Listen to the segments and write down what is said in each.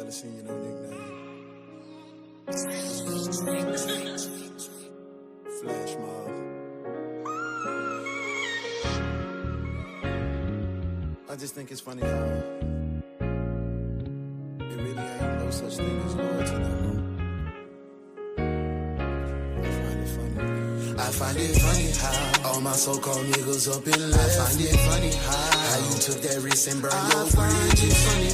Never seen you no nickname. Flash mob. I just think it's funny how it really ain't no such thing as loyalty no more. I find it funny how all my so-called niggas up in life. I find it funny how you took that risk and burned your bridge. It's funny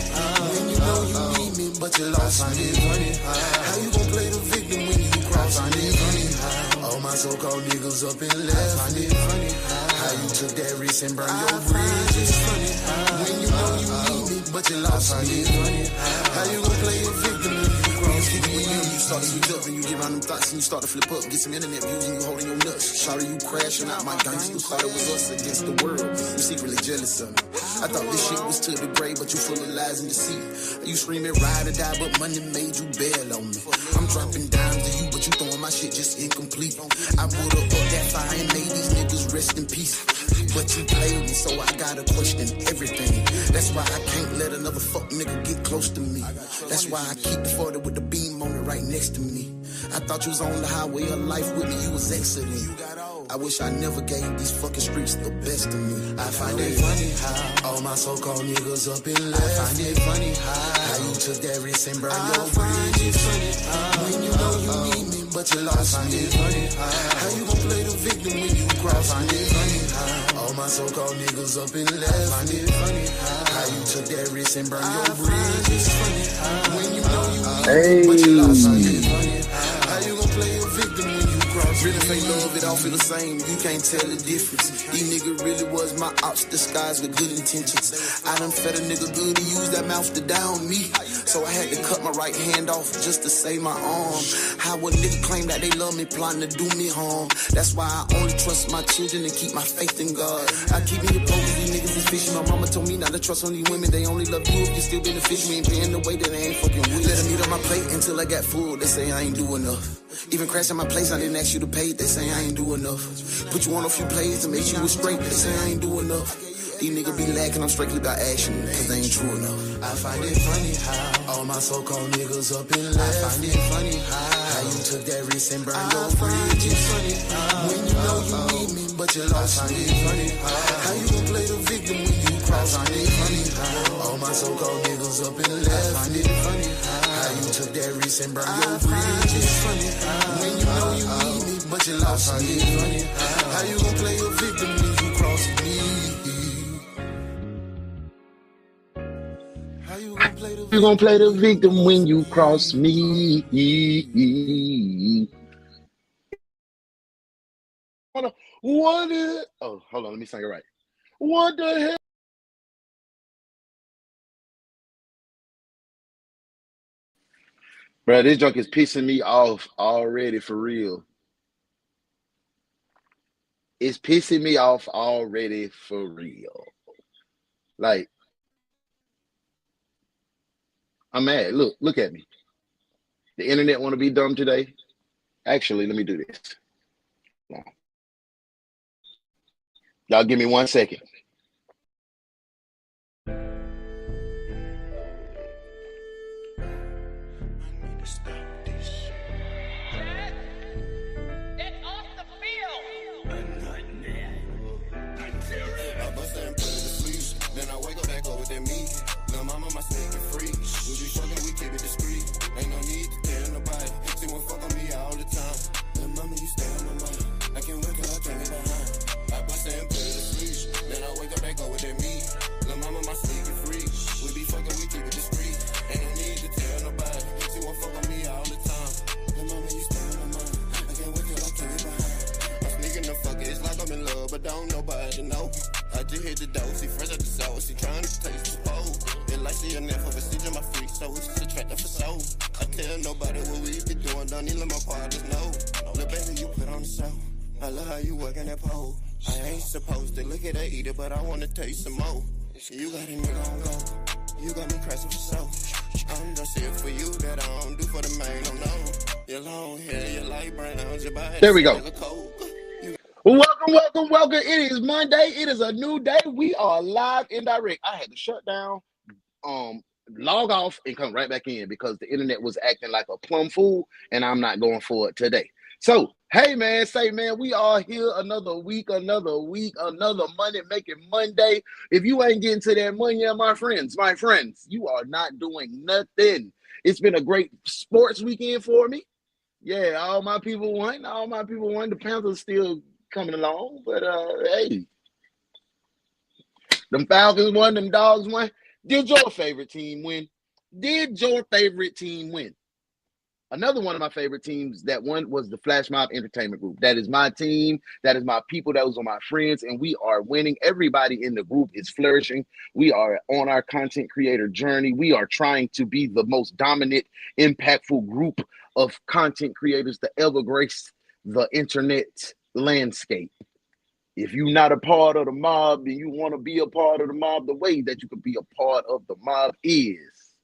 when you know you need me, but you lost. I find it funny how you gon' play the victim when you cross. I find it funny how all my so-called niggas up in life. I find it funny how you took that risk and burned your bridge. It's funny when you know you need me, but you lost. I find it funny how you gon' play the victim when you cross. You start to switch up and you get around them thoughts and you start to flip up, get some internet views and you holding your nuts. Shawty, you crashing out my gangster. Thought it was us against the world. You secretly jealous of me. I thought this shit was to the grave, but you full of lies and deceit. You screaming ride or die, but money made you bail on me. I'm dropping dimes to you, but you throwing my shit just incomplete. I would have up that fire and made these niggas rest in peace. But you played me, so I gotta question everything. That's why I can't let another fuck nigga get close to me. That's why I keep the 40 with the beam on it right next to me. I thought you was on the highway of life with me, you was exiting. I wish I never gave these fucking streets the best of me. I find it funny how all my so-called niggas up in life. I find it funny how you took that risk and burned your bridge. It's funny when you know you need me, but you lost. I find it funny how you gon' play the victim when you cross. I find it funny how all my so-called niggas up in life. I find it funny how you took that risk and burned your bridge. It's funny when you know you need me, but you lost. I find it funny how you gon' play a victim when you cross. Really fake love, it all feel the same. You can't tell the difference. These niggas really was my ops disguised with good intentions. I done fed a nigga good, he used that mouth to down me. So I had to cut my right hand off just to save my arm. How a nigga claim that they love me, plotting to do me harm. That's why I only trust my children and keep my faith in God. I keep me opposed, these niggas is fishy. My mama told me not to trust only women. They only love you if you still beneficial. Ain't paying the way that they ain't fucking with. Let them eat on my plate until I got full. They say I ain't do enough. Even crashing my place, I didn't ask you to pay. They say I ain't do enough. Put you on a few plays to make you straight. They say I ain't do enough. These niggas be lacking, I'm strictly about action, cause they ain't true enough. I find it funny how all my so-called niggas up in life. I find it funny how you took that risk and burned your bridge. It's funny when you know you need me, but you lost. I find it funny how you gon' play the victim when you cross. I find it funny how all my so-called niggas up in life. I find it funny how you took that risk and burned your bridge. It's funny when you know you need me, but you lost. I find it funny how you gon' play a victim when you cross me. You gonna play the victim when you cross me. What is? Oh, hold on, let me sing it right. What the hell? Bro, this junk is pissing me off already for real. It's pissing me off already for real. Like, I'm mad. Look at me. The internet want to be dumb today. Actually, let me do this. Y'all give me 1 second. But don't nobody know. I just hit the dough, see fresh out the sauce, she trying to taste the bowl. It like she a net for siege in my freak, so it's just attractive for soul. I tell nobody what we be doing, don't need let my partners know. Look baby, you put on the show. I love how you working that pole. I ain't supposed to look at her eat it, but I wanna taste some more. You got a nigga on go, you got me crashing for show. I'm just here for you that I don't do for the man, no no. Your long hair, your light brown, your body. There we go. Welcome. It is Monday. It is a new day. We are live and direct. I had to shut down log off and come right back in because the internet was acting like a plum fool, and I'm not going for it today. So, hey man, we are here another week, another money making Monday. If you ain't getting to that money, my friends, you are not doing nothing. It's been a great sports weekend for me. Yeah, all my people won. The Panthers still coming along, but hey, them Falcons won, them Dogs won. Did your favorite team win? Another one of my favorite teams that won was the Flash Mob Entertainment Group. That is my team. That is my people. Those are my friends, and we are winning. Everybody in the group is flourishing. We are on our content creator journey. We are trying to be the most dominant, impactful group of content creators to ever grace the internet landscape. If you're not a part of the mob and you want to be a part of the mob, the way that you can be a part of the mob is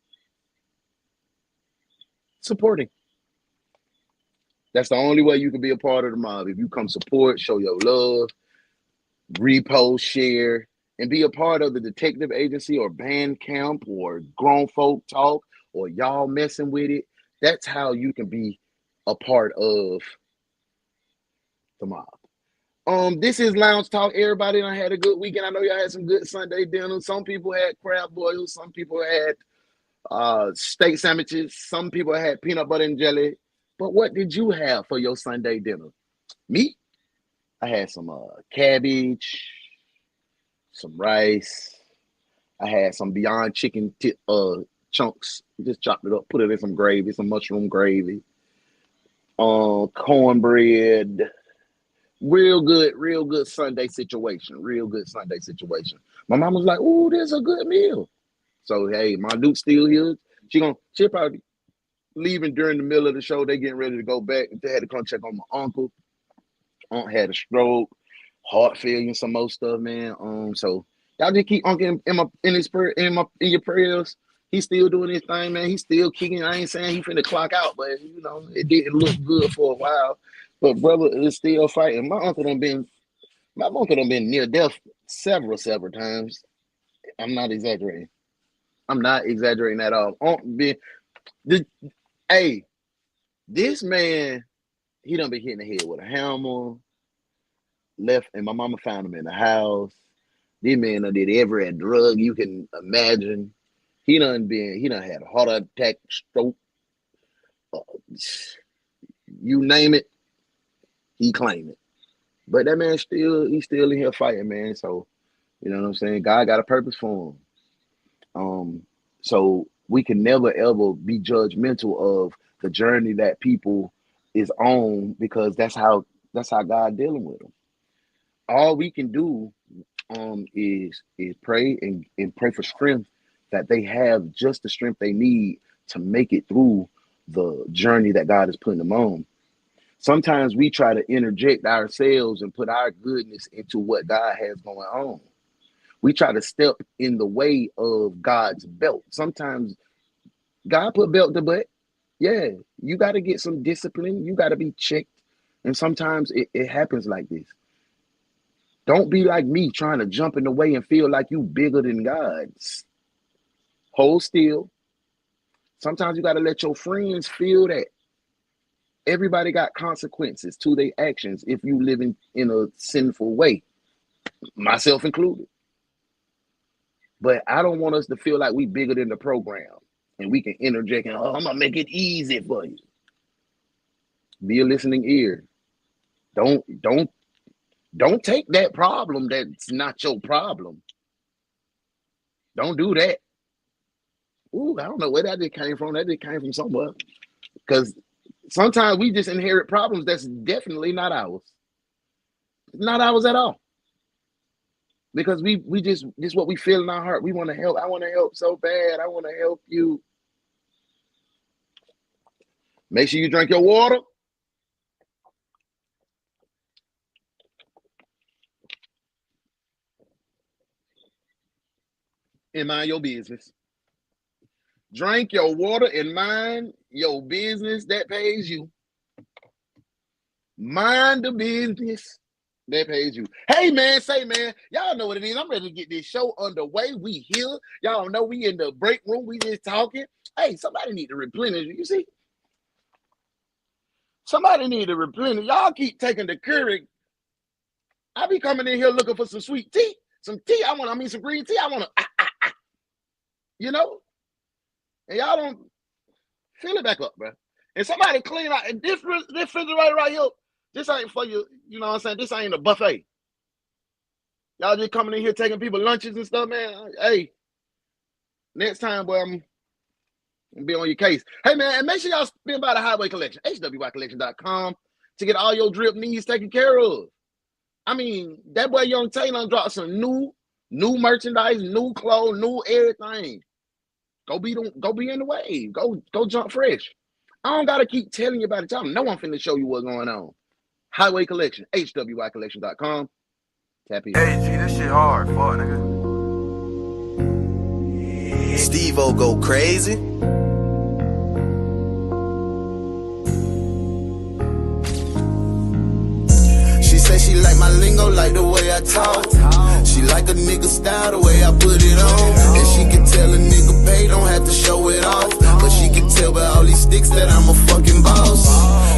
supporting. That's the only way you can be a part of the mob. If you come support, show your love, repost, share, and be a part of the detective agency or band camp or grown folk talk or y'all messing with it, that's how you can be a part of the mob. This is Lounge Talk. Everybody done had a good weekend. I know y'all had some good Sunday dinner. Some people had crab boils. Some people had steak sandwiches. Some people had peanut butter and jelly. But what did you have for your Sunday dinner? Me? I had some cabbage, some rice. I had some Beyond Chicken chunks. Just chopped it up, put it in some gravy, some mushroom gravy. Cornbread. Real good Sunday situation. My mom was like, "Ooh, this is a good meal." So hey, my Duke's still here. She'll probably leaving during the middle of the show. They getting ready to go back. They had to come check on my uncle. Aunt had a stroke, heart failure, some more stuff, man. So y'all just keep uncle in your prayers. He's still doing his thing, man. He's still kicking. I ain't saying he finna clock out, but it didn't look good for a while. But brother is still fighting. My uncle done been near death several times. I'm not exaggerating. At all. This man, he done been hitting the head with a hammer, left, and my mama found him in the house. This man done did every drug you can imagine. He done had a heart attack, stroke, you name it, he claimed it. But that man he's still in here fighting, man. So, you know what I'm saying? God got a purpose for him. So we can never ever be judgmental of the journey that people is on, because that's how God dealing with them. All we can do is pray and pray for strength, that they have just the strength they need to make it through the journey that God is putting them on. Sometimes we try to interject ourselves and put our goodness into what God has going on. We try to step in the way of God's belt. Sometimes God put belt to butt. Yeah, you got to get some discipline. You got to be checked. And sometimes it happens like this. Don't be like me trying to jump in the way and feel like you bigger than God. Hold still. Sometimes you got to let your friends feel that. Everybody got consequences to their actions if you live in a sinful way, myself included. But I don't want us to feel like we bigger than the program and we can interject and, I'm going to make it easy for you. Be a listening ear. Don't take that problem that's not your problem. Don't do that. Ooh, I don't know where that just came from. That just came from somewhere. Because sometimes we just inherit problems that's definitely not ours. Not ours at all. Because we just, this is what we feel in our heart. We want to help. I want to help so bad. I want to help you. Make sure you drink your water. And mind your business. Drink your water and mind your business that pays you. Mind the business That pays you. Hey man, say man, y'all know what it is. I'm ready to get this show underway. We here. Y'all know we in the break room. We just talking. Hey, somebody need to replenish. You see? Somebody need to replenish. Y'all keep taking the Keurig. I be coming in here looking for some sweet tea. Some tea. I mean some green tea. I want to, you know? And y'all don't fill it back up, bro. And somebody clean out. And this refrigerator right here, this ain't for you. You know what I'm saying? This ain't a buffet. Y'all just coming in here taking people lunches and stuff, man. Hey, next time, boy, I'm gonna be on your case. Hey, man, and make sure y'all spin by the Highway Collection, hwycollection.com, to get all your drip needs taken care of. I mean, that boy Young Taylor dropped some new merchandise, new clothes, new everything. Go be in the wave. Go jump fresh. I don't gotta keep telling you about it. Y'all know I'm finna show you what's going on. Highway Collection, hwycollection.com. Tap in. Hey, G, this shit hard. Fuck, nigga. Steve-O go crazy. She say she like my lingo, like the way I talk. She like a nigga style, the way I put it on. And she can tell a nigga pay, don't have to show it off. But she can tell by all these sticks that I'm a fucking boss.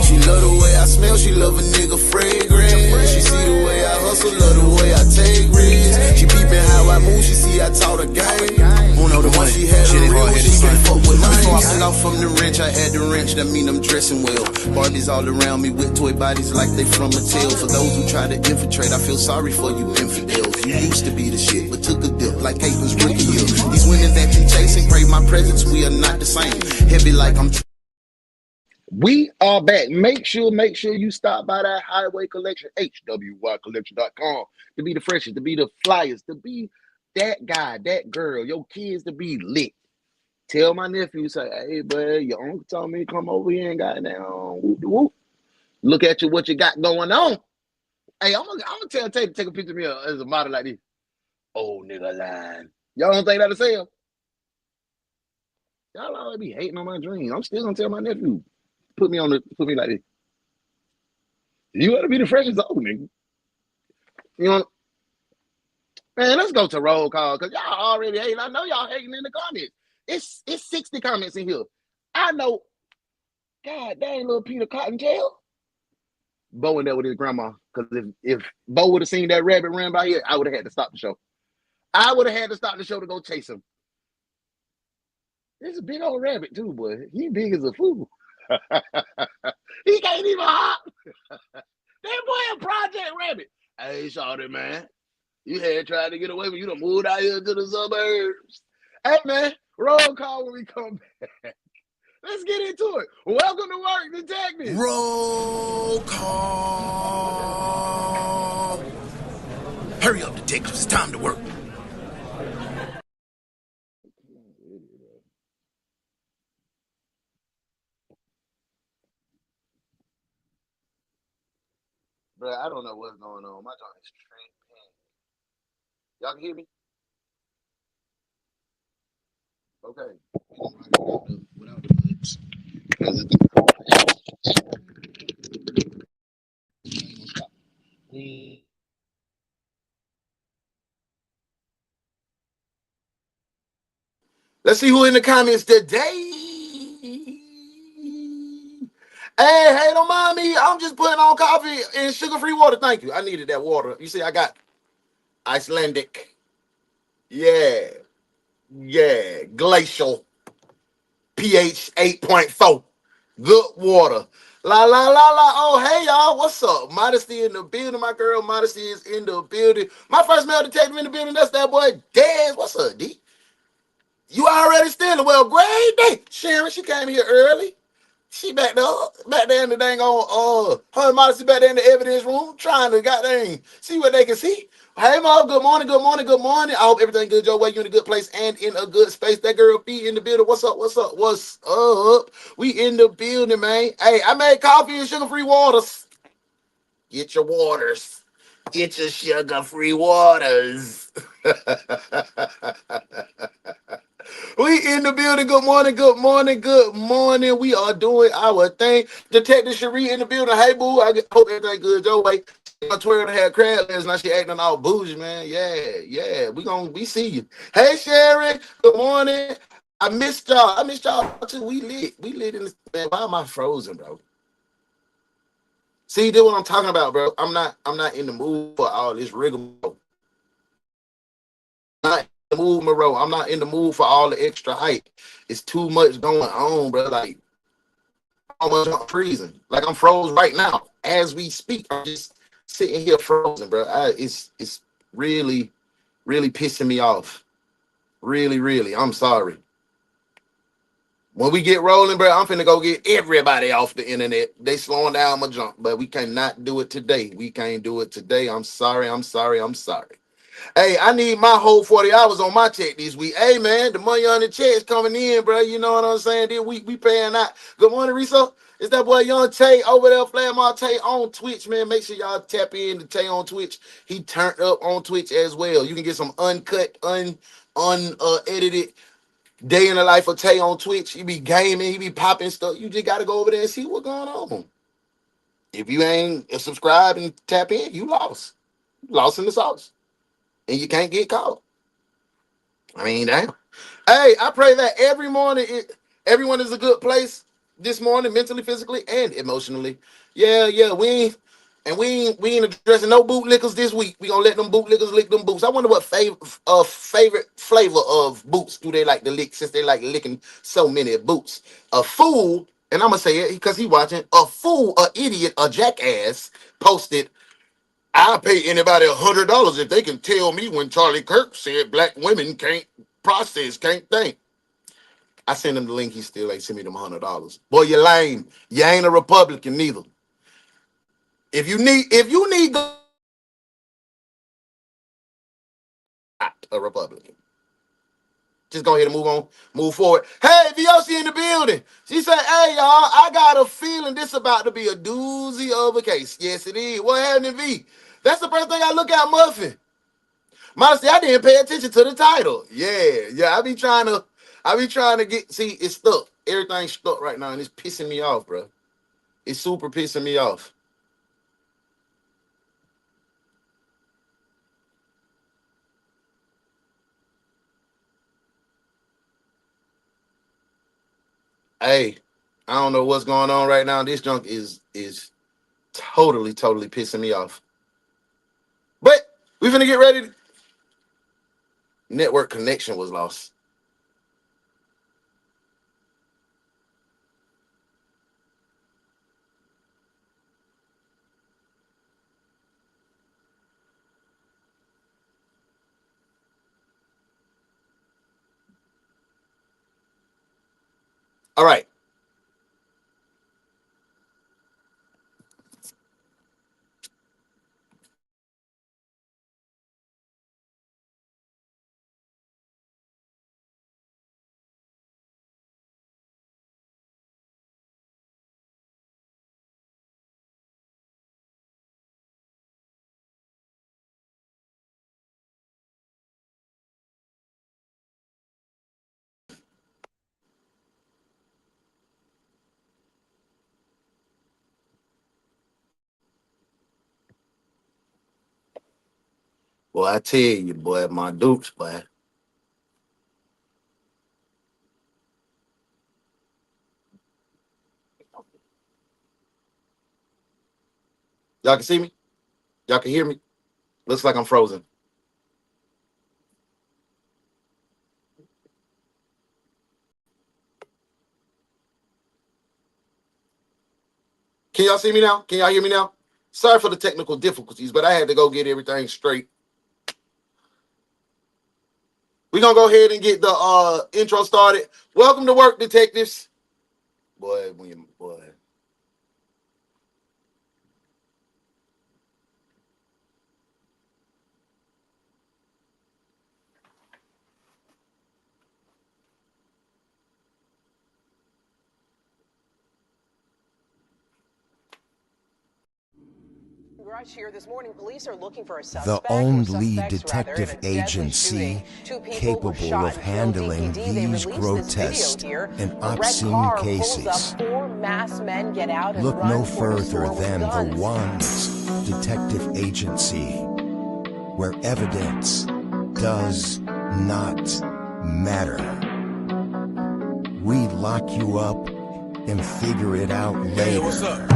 She love the way I smell, she love a nigga fragrant. She see the way I hustle, love the way I take risks. She peeping how I move, she see I taught her game. Uno the one she had a real, she can't fuck with mine. Before I fell off from the wrench, I had the wrench, that mean I'm dressing well. Barbies all around me with toy bodies like they from a tale. For those who try to infiltrate, I feel sorry for you infidels. You used to be the shit, but took a dip like Caitlin's rookie year. These women that you chasing, crave my presence, we are not the same. Heavy like I'm... We are back. Make sure you stop by that Highway Collection, hwycollection.com, to be the freshest, to be the flyers, to be that guy, that girl, your kids to be lit. Tell my nephew, say, hey, bud, your uncle told me to come over here and goddamn whoop de whoop. Look at you, what you got going on. Hey, I'm gonna tell Tate to take a picture of me as a model like this. Old nigga line. Y'all don't think that'll sell? Y'all always be hating on my dreams. I'm still gonna tell my nephew. Put me like this. You gotta be the freshest old nigga. You know, man, let's go to roll call, because y'all already hating. I know y'all hating in the comments. It's 60 comments in here. I know. God dang, little Peter Cottontail. Bo in there with his grandma. Because if Bo would have seen that rabbit run by here, I would have had to stop the show. I would have had to stop the show to go chase him. There's a big old rabbit too, boy. He big as a fool. He can't even hop. That boy a Project Rabbit. Hey, shawty, man. You had tried to get away, but you done moved out here to the suburbs. Hey, man, roll call when we come back. Let's get into it. Welcome to work, detective. Roll call. Hurry up, detectives. It's time to work. Bro, I don't know what's going on. My joint is tripping. Y'all can hear me? Okay. Without the books. Let's see who in the comments today. Hey, don't mind me. I'm just putting on coffee and sugar-free water. Thank you. I needed that water. You see, I got Icelandic. Yeah. Glacial. pH 8.4. Good water. La. Oh, hey, y'all. What's up? Modesty in the building. My girl Modesty is in the building. My first male detective in the building. That's that boy, Daz. What's up, D? You already stealing. Well, great day. Sharon, she came here early. She back there in the dang on her and Modesty back there in the evidence room trying to goddamn see what they can see. Hey Mom, good morning. I hope everything good your way. You in a good place and in a good space. That girl be in the building. What's up? We in the building, man. Hey, I made coffee and sugar-free waters. Get your waters. Get your sugar-free waters. We in the building. Good morning. We are doing our thing. Detective Cherie in the building. Hey, boo. I hope everything good your way. Twitter had crab legs, now she acting all bougie, man. Yeah. We see you. Hey Sherry, good morning. I missed y'all too. We lit in this, man. Why am I frozen, bro? See, this what I'm talking about, bro. I'm not in the mood for all this rigmarole. Not in the mood, Monroe. I'm not in the mood for all the extra hype. It's too much going on, bro. Like, almost I'm freezing. Like I'm froze right now as we speak. I'm just sitting here frozen, bro. It's really, really pissing me off. Really. I'm sorry. When we get rolling, bro, I'm finna go get everybody off the internet. They slowing down my jump, but we cannot do it today. We can't do it today. I'm sorry. Hey, I need my whole 40 hours on my check this week. Hey, man, the money on the check's coming in, bro. You know what I'm saying? This week we paying out. Good morning, Riso. It's that boy Young Tay over there, Flamar Tay on Twitch, man. Make sure y'all tap in to Tay on Twitch. He turned up on Twitch as well. You can get some uncut, unedited day in the life of Tay on Twitch. He be gaming, he be popping stuff. You just got to go over there and see what's going on. If you ain't subscribed and tap in, you lost. You lost in the sauce. And you can't get caught. I mean, damn. Hey, I pray that every morning everyone is a good place this morning, mentally, physically, and emotionally. Yeah. We ain't addressing no bootlickers this week. We gonna let them bootlickers lick them boots. I wonder what favorite flavor of boots do they like to lick, since they like licking so many boots. A fool, and I'm gonna say it because he watching. A fool, a idiot, a jackass posted, I'll pay anybody $100 if they can tell me when Charlie Kirk said black women can't process, can't think. I sent him the link. He still ain't sent me them $100. Boy, you lame. You ain't a Republican neither. If you need a Republican, just go ahead and move forward. Hey, VOC in the building. She said, hey, y'all, I got a feeling this about to be a doozy of a case. Yes, it is. What happened, V? That's the first thing I look at, Muffin. Honestly, I didn't pay attention to the title. Yeah. I be trying to get, see, it's stuck. Everything's stuck right now, and it's pissing me off, bro. It's super pissing me off. Hey, I don't know what's going on right now. This junk is totally pissing me off. But we finna get ready. Network connection was lost. All right. Boy, I tell you, boy, my dupes, boy. Y'all can see me? Y'all can hear me? Looks like I'm frozen. Can y'all see me now? Can y'all hear me now? Sorry for the technical difficulties, but I had to go get everything straight. We're going to go ahead and get the intro started. Welcome to work, detectives. Boy. Here this morning, police are looking for a suspect. The owned lead detective agency capable of handling these grotesque and obscene cases. Four masked men get out and Look run no for the store further with than the guns. ones detective agency, where evidence does not matter. We lock you up and figure it out later. Hey, what's up?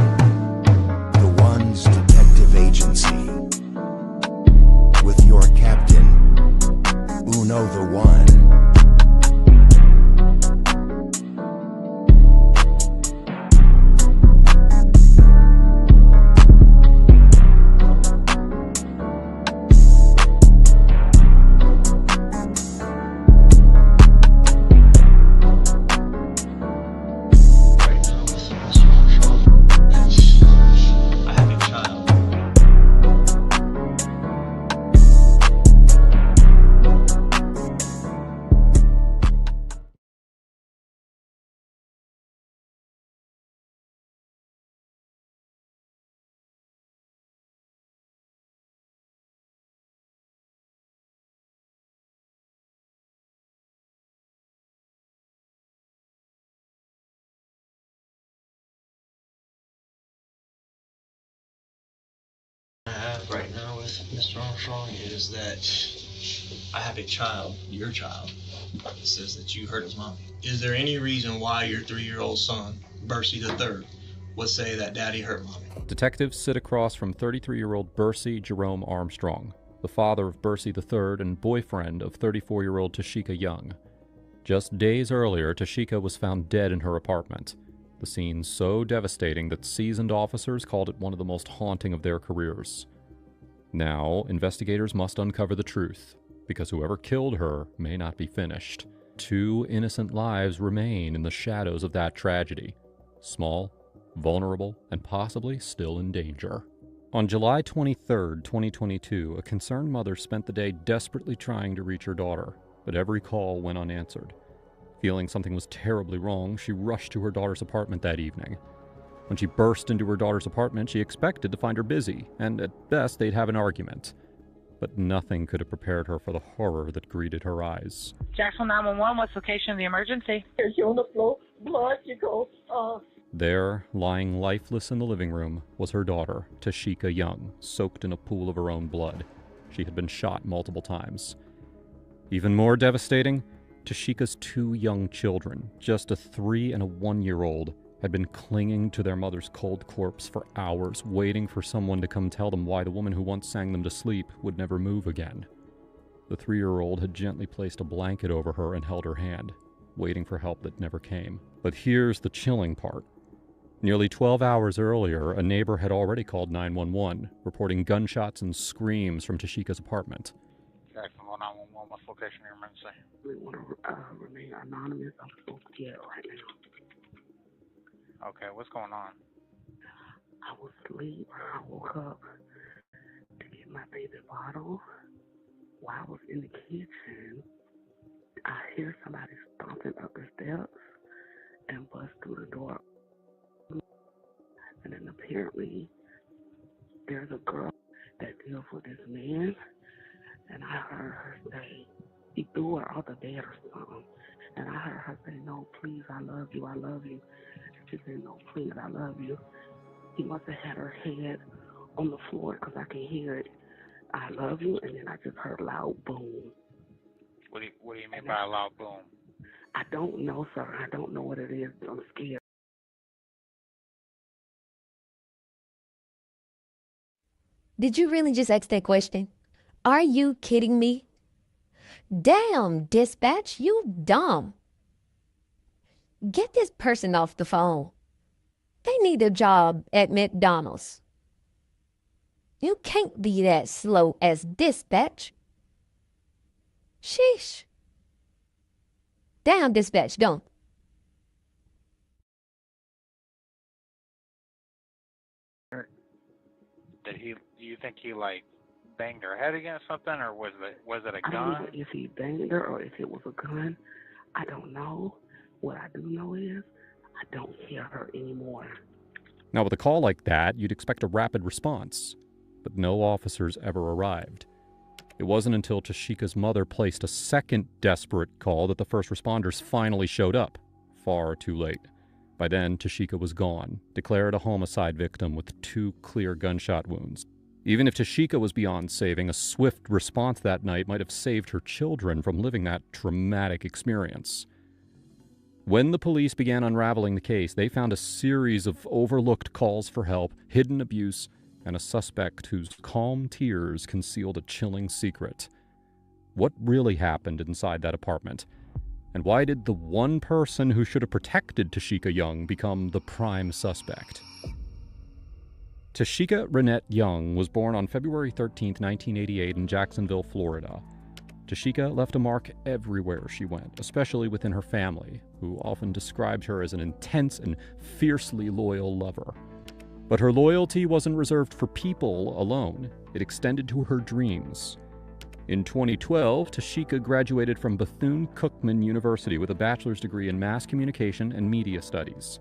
The One's Detective Agency, with your captain, Uno the One. I have right now with Mr. Armstrong is that I have a child, your child, that says that you hurt his mommy. Is there any reason why your 3-year-old son, Bercy III, would say that daddy hurt mommy? Detectives sit across from 33-year-old Bercy Jerome Armstrong, the father of Bercy III and boyfriend of 34-year-old Tashika Young. Just days earlier, Tashika was found dead in her apartment. The scene so devastating that seasoned officers called it one of the most haunting of their careers. Now, investigators must uncover the truth, because whoever killed her may not be finished. 2 innocent lives remain in the shadows of that tragedy. Small, vulnerable, and possibly still in danger. On July 23, 2022, a concerned mother spent the day desperately trying to reach her daughter, but every call went unanswered. Feeling something was terribly wrong, she rushed to her daughter's apartment that evening. When she burst into her daughter's apartment, she expected to find her busy, and at best they'd have an argument. But nothing could have prepared her for the horror that greeted her eyes. Jackson 911, what's the location of the emergency? She on the floor, blood, she goes, There, lying lifeless in the living room, was her daughter, Tashika Young, soaked in a pool of her own blood. She had been shot multiple times. Even more devastating, Tashika's 2 young children, just a 3- and a 1-year-old, had been clinging to their mother's cold corpse for hours, waiting for someone to come tell them why the woman who once sang them to sleep would never move again. The 3-year-old had gently placed a blanket over her and held her hand, waiting for help that never came. But here's the chilling part. Nearly 12 hours earlier, a neighbor had already called 911, reporting gunshots and screams from Tashika's apartment. Jackson 911, what's the location of your emergency? we want to remain anonymous. I'm so scared right now. Okay, what's going on? I was asleep. I woke up to get my baby bottle. While I was in the kitchen, I hear somebody stomping up the steps and bust through the door. And then apparently there's a girl that deals with this man, and I heard her say, he threw her off the bed or something. And I heard her say, no, please, I love you, I love you. She said, no, please, I love you. He must have had her head on the floor because I can hear it. I love you, and then I just heard a loud boom. What do you mean by a loud boom? I don't know, sir. I don't know what it is. I'm scared. Did you really just ask that question? Are you kidding me? Damn, dispatch, you dumb. Get this person off the phone. They need a job at McDonald's. You can't be that slow as dispatch. Sheesh. Damn, dispatch, don't. Do you think he like banged her head against something, or was it a gun? I don't know if he banged her or if it was a gun. I don't know. What I do know is I don't hear her anymore. Now, with a call like that, you'd expect a rapid response, but no officers ever arrived. It wasn't until Tashika's mother placed a second desperate call that the first responders finally showed up, far too late. By then, Tashika was gone, declared a homicide victim with 2 clear gunshot wounds. Even if Tashika was beyond saving, a swift response that night might have saved her children from living that traumatic experience. When the police began unraveling the case, they found a series of overlooked calls for help, hidden abuse, and a suspect whose calm tears concealed a chilling secret. What really happened inside that apartment? And why did the one person who should have protected Tashika Young become the prime suspect? Tashika Renette Young was born on February 13, 1988 in Jacksonville, Florida. Tashika left a mark everywhere she went, especially within her family, who often described her as an intense and fiercely loyal lover. But her loyalty wasn't reserved for people alone. It extended to her dreams. In 2012, Tashika graduated from Bethune-Cookman University with a bachelor's degree in mass communication and media studies.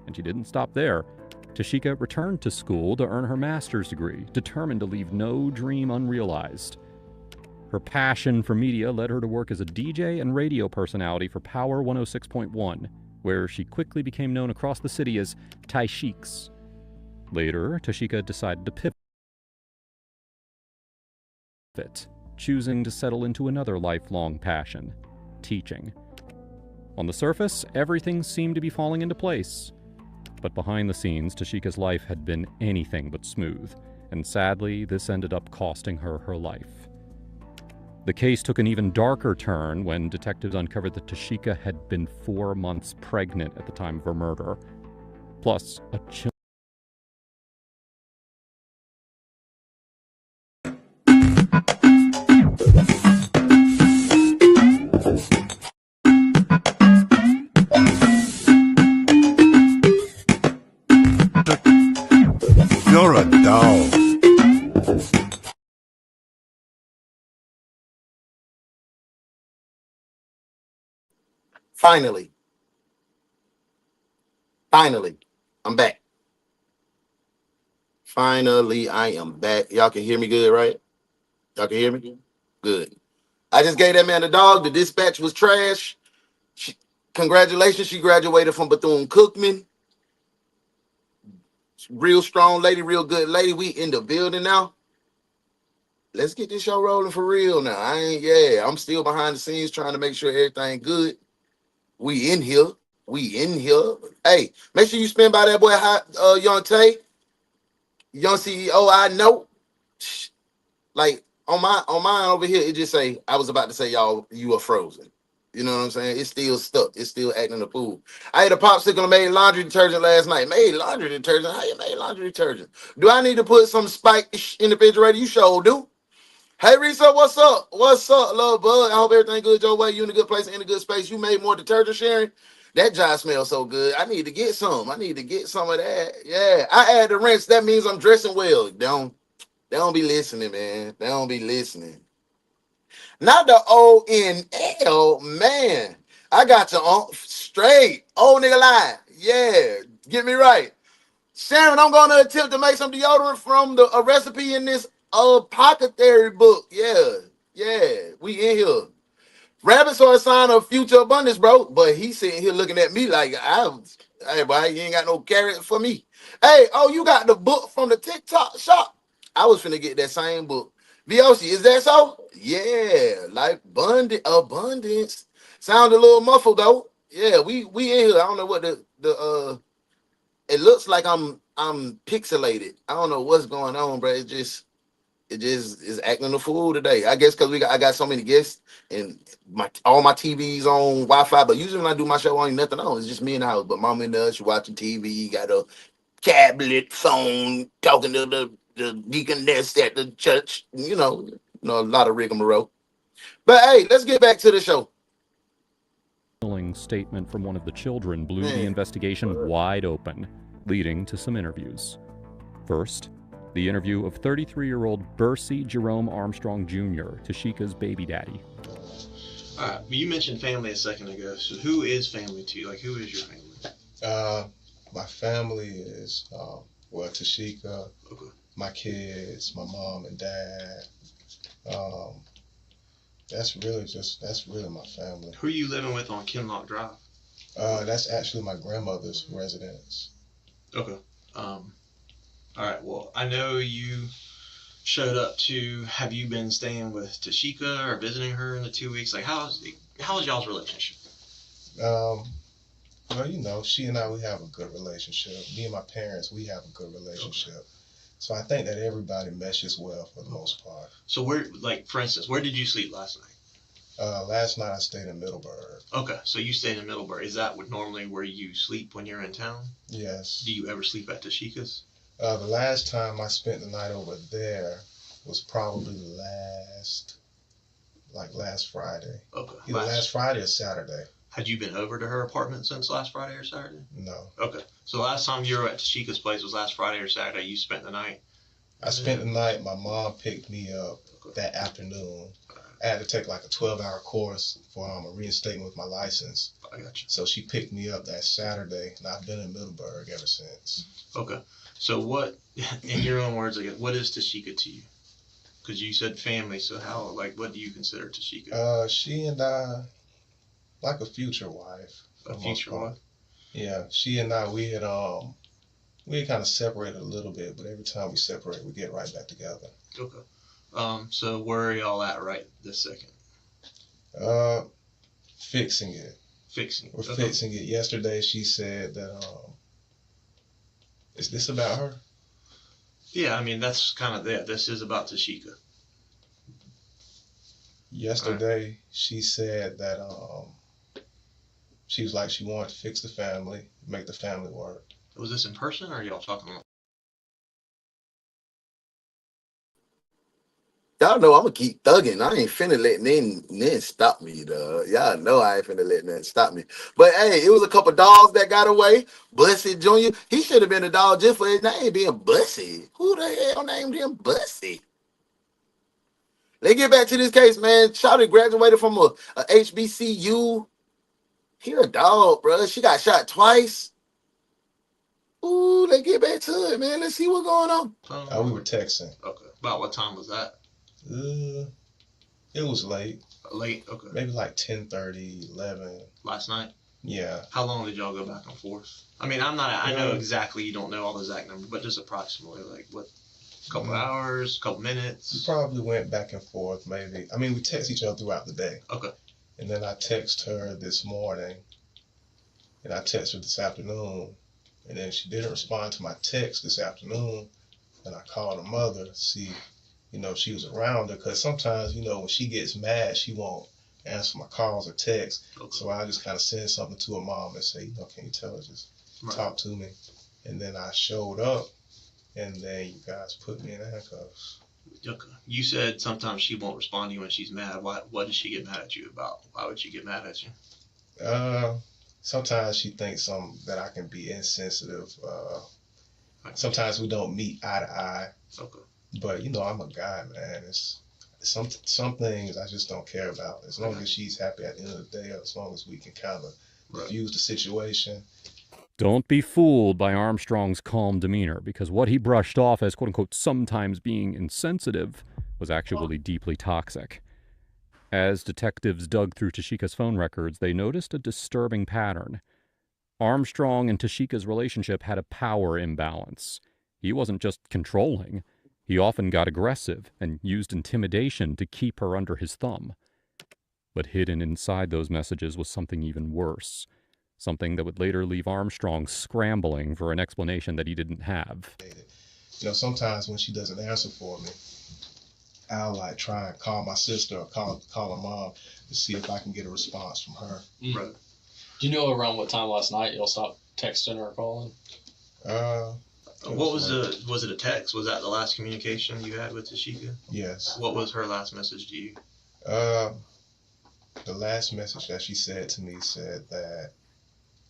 And she didn't stop there. Tashika returned to school to earn her master's degree, determined to leave no dream unrealized. Her passion for media led her to work as a DJ and radio personality for Power 106.1, where she quickly became known across the city as Ty Sheeks. Later, Tashika decided to pivot, choosing to settle into another lifelong passion, teaching. On the surface, everything seemed to be falling into place. But behind the scenes, Tashika's life had been anything but smooth, and sadly, this ended up costing her her life. The case took an even darker turn when detectives uncovered that Tashika had been 4 months pregnant at the time of her murder, plus a You're a dog. Finally, I'm back. Finally, I am back. Y'all can hear me good, right? Y'all can hear me? Good. I just gave that man a dog. The dispatch was trash. Congratulations, she graduated from Bethune-Cookman. Real strong lady, real good lady. We in the building now. Let's get this show rolling for real now. I'm still behind the scenes trying to make sure everything good. We in here. Hey, make sure you spin by that boy Young Tay. Young CEO, I know. Like on mine over here, it just say, I was about to say, y'all, you are frozen. You know what I'm saying? It's still stuck. It's still acting the fool. I had a popsicle and made laundry detergent last night. Made laundry detergent? How you made laundry detergent? Do I need to put some spike in the refrigerator? You sure do. Hey, Risa, what's up? What's up, love bud? I hope everything good your way. You in a good place, in a good space. You made more detergent, Sharon? That job smells so good. I need to get some. I need to get some of that. Yeah, I add the rinse. That means I'm dressing well. They don't be listening, man. They don't be listening. Not the O-N-L, man. I got you on straight. Old nigga line. Yeah, get me right. Sharon, I'm going to attempt to make some deodorant from a recipe in this apothecary book. Yeah, we in here. Rabbits are a sign of future abundance, bro. But he's sitting here looking at me like, hey, boy, you ain't got no carrot for me. Hey, you got the book from the TikTok shop. I was finna get that same book. VOC, is that so? Yeah, like abundance. Sound a little muffled though. Yeah, we in here. I don't know what the it looks like I'm pixelated. I don't know what's going on, bro. It just is acting a fool today. I guess because I got so many guests and all my TVs on Wi-Fi. But usually when I do my show, ain't nothing on. It's just me in the house. But mom and us, she watching TV, got a tablet phone, talking to the deaconess at the church. You know, a lot of rigmarole. But hey, let's get back to the show. Statement from one of the children blew the investigation wide open, leading to some interviews. First, the interview of 33-year-old Bercy Jerome Armstrong Jr., Tashika's baby daddy. All right, you mentioned family a second ago. So who is family to you? Like, who is your family? My family is, Tashika, okay. My kids, my mom and dad. That's really my family. Who are you living with on Kinlock Drive? That's actually my grandmother's residence. Okay. All right. Well, I know you showed up to. Have you been staying with Tashika or visiting her in the 2 weeks? Like, how's y'all's relationship? Well, you know, she and I, we have a good relationship. Me and my parents, we have a good relationship. Okay. So I think that everybody meshes well for the most part. So where, like, for instance, where did you sleep last night? Last night I stayed in Middleburg. Okay, so you stayed in Middleburg. Is that normally where you sleep when you're in town? Yes. Do you ever sleep at Tashika's? The last time I spent the night over there was probably last Friday. Okay. Either last Friday or Saturday. Had you been over to her apartment since last Friday or Saturday? No. Okay. So the last time you were at Tashika's place was last Friday or Saturday. You spent the night? I spent the night. My mom picked me up that afternoon. I had to take like a 12-hour course for a reinstatement with my license. I got you. So she picked me up that Saturday, and I've been in Middleburg ever since. Okay. So what, in your own words, again, what is Tashika to you? Because you said family, so how, like, what do you consider Tashika? She and I, like a future wife. A future wife? Yeah, she and I, we had kind of separated a little bit, but every time we separate, we get right back together. Okay. So where are y'all at right this second? Fixing it. Fixing it. We're fixing it. Yesterday, she said that, is this about her? Yeah, I mean, that's kind of it. This is about Tashika. Yesterday, she said that she was like, she wanted to fix the family, make the family work. Was this in person or are y'all talking on? Y'all know I'm gonna keep thugging. I ain't finna let nothing stop me, dog. Y'all know I ain't finna let nothing stop me. But hey, it was a couple dogs that got away. Bussy Jr. He should have been a dog just for his name being Bussy. Who the hell named him Bussy? Let's get back to this case, man. Shawty graduated from a HBCU. He a dog, bro. She got shot twice. Ooh, let's get back to it, man. Let's see what's going on. We were texting. Okay. About what time was that? It was late. Late? Okay. Maybe like 10:30, 11. Last night? Yeah. How long did y'all go back and forth? I mean, I know exactly you don't know all the exact numbers, but just approximately, like, what? A couple hours, couple minutes? We probably went back and forth, maybe. I mean, we text each other throughout the day. Okay. And then I text her this morning, and I text her this afternoon, and then she didn't respond to my text this afternoon, and I called her mother to see, you know, if she was around her, because sometimes, you know, when she gets mad, she won't answer my calls or texts. Okay. So I just kind of send something to her mom and say, you know, can you tell her, just talk to me? And then I showed up, and then you guys put me in handcuffs. Okay. You said sometimes she won't respond to you when she's mad. What does she get mad at you about? Why would she get mad at you? Sometimes she thinks that I can be insensitive. Sometimes we don't meet eye to eye. Okay. But you know, I'm a guy, man. It's some things I just don't care about. As long as she's happy at the end of the day, or as long as we can kind of diffuse the situation. Don't be fooled by Armstrong's calm demeanor, because what he brushed off as quote-unquote sometimes being insensitive was actually deeply toxic. As detectives dug through Tashika's phone records, they noticed a disturbing pattern. Armstrong and Tashika's relationship had a power imbalance. He wasn't just controlling. He often got aggressive and used intimidation to keep her under his thumb. But hidden inside those messages was something even worse. Something that would later leave Armstrong scrambling for an explanation that he didn't have. You know, sometimes when she doesn't answer for me, I'll like try and call my sister or call her mom to see if I can get a response from her. Mm. Right. Do you know around what time last night y'all stopped texting or calling? Was it a text? Was that the last communication you had with Tashika? Yes. What was her last message to you? The last message that she said to me said that,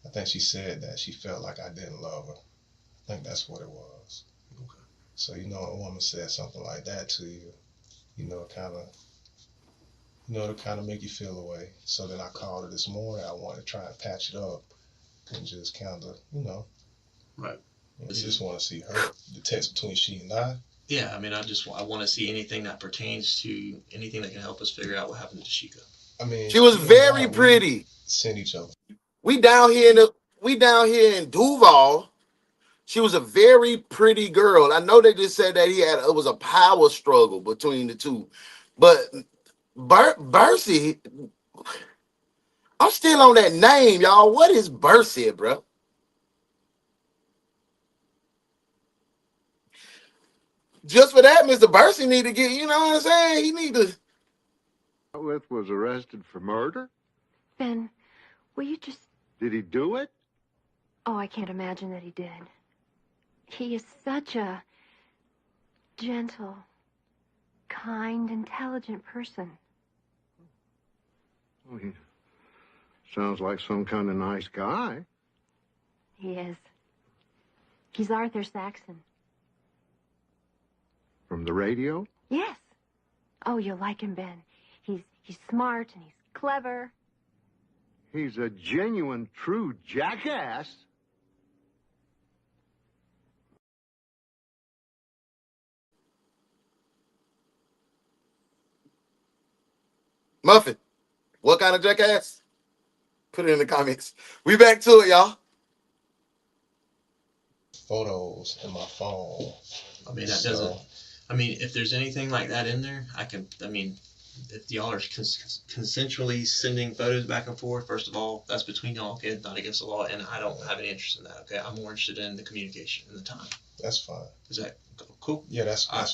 I think she said that she felt like I didn't love her. I think that's what it was. Okay. So, you know, a woman said something like that to you, you know, to kind of make you feel away. So then I called her this morning. I wanted to try and patch it up and just kind of, you know. Right. I just want to see her, the text between she and I. Yeah, I mean, I want to see anything that pertains to anything that can help us figure out what happened to Tashika. I mean, she was very pretty. Send each other. We down here in Duval. She was a very pretty girl. I know they just said that it was a power struggle between the two, but Bercy, I'm still on that name, y'all. What is Bercy, bro? Just for that, Mr. Bercy need to get. You know what I'm saying? He need to. With was arrested for murder? Ben, will you just... Did he do it? Oh, I can't imagine that he did. He is such a gentle, kind, intelligent person. Oh, he sounds like some kind of nice guy. He is. He's Arthur Saxon. From the radio? Yes. Oh, you'll like him, Ben. He's smart and he's clever. He's a genuine, true jackass. Muffin, what kind of jackass? Put it in the comments. We back to it, y'all. Photos in my phone. I mean, that doesn't. I mean, if there's anything like that in there, I mean, if y'all are consensually sending photos back and forth, first of all, that's between y'all, okay, not against the law, and I don't have any interest in that, okay? I'm more interested in the communication and the time. That's fine. Is that cool? Yeah, that's fine.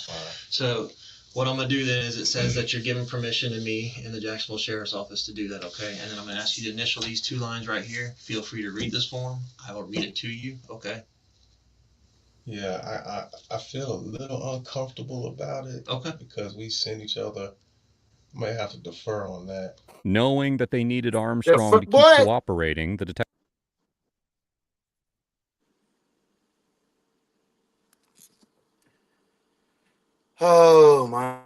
So what I'm going to do then is it says that you're giving permission to me in the Jacksonville Sheriff's Office to do that, okay? And then I'm going to ask you to initial these 2 lines right here. Feel free to read this form. I will read it to you, okay? Yeah, I feel a little uncomfortable about it. Okay. Because we send each other. May have to defer on that. Knowing that they needed Armstrong to keep cooperating, the detective. Oh my!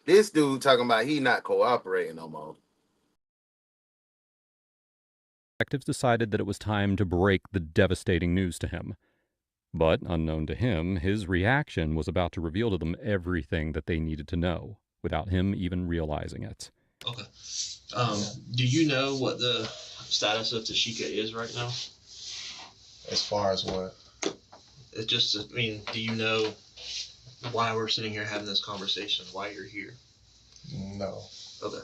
This dude talking about he not cooperating no more. Detectives decided that it was time to break the devastating news to him. But, unknown to him, his reaction was about to reveal to them everything that they needed to know, without him even realizing it. Okay. Do you know what the status of Tashika is right now? As far as what? It's just, I mean, do you know why we're sitting here having this conversation, why you're here? No. Okay.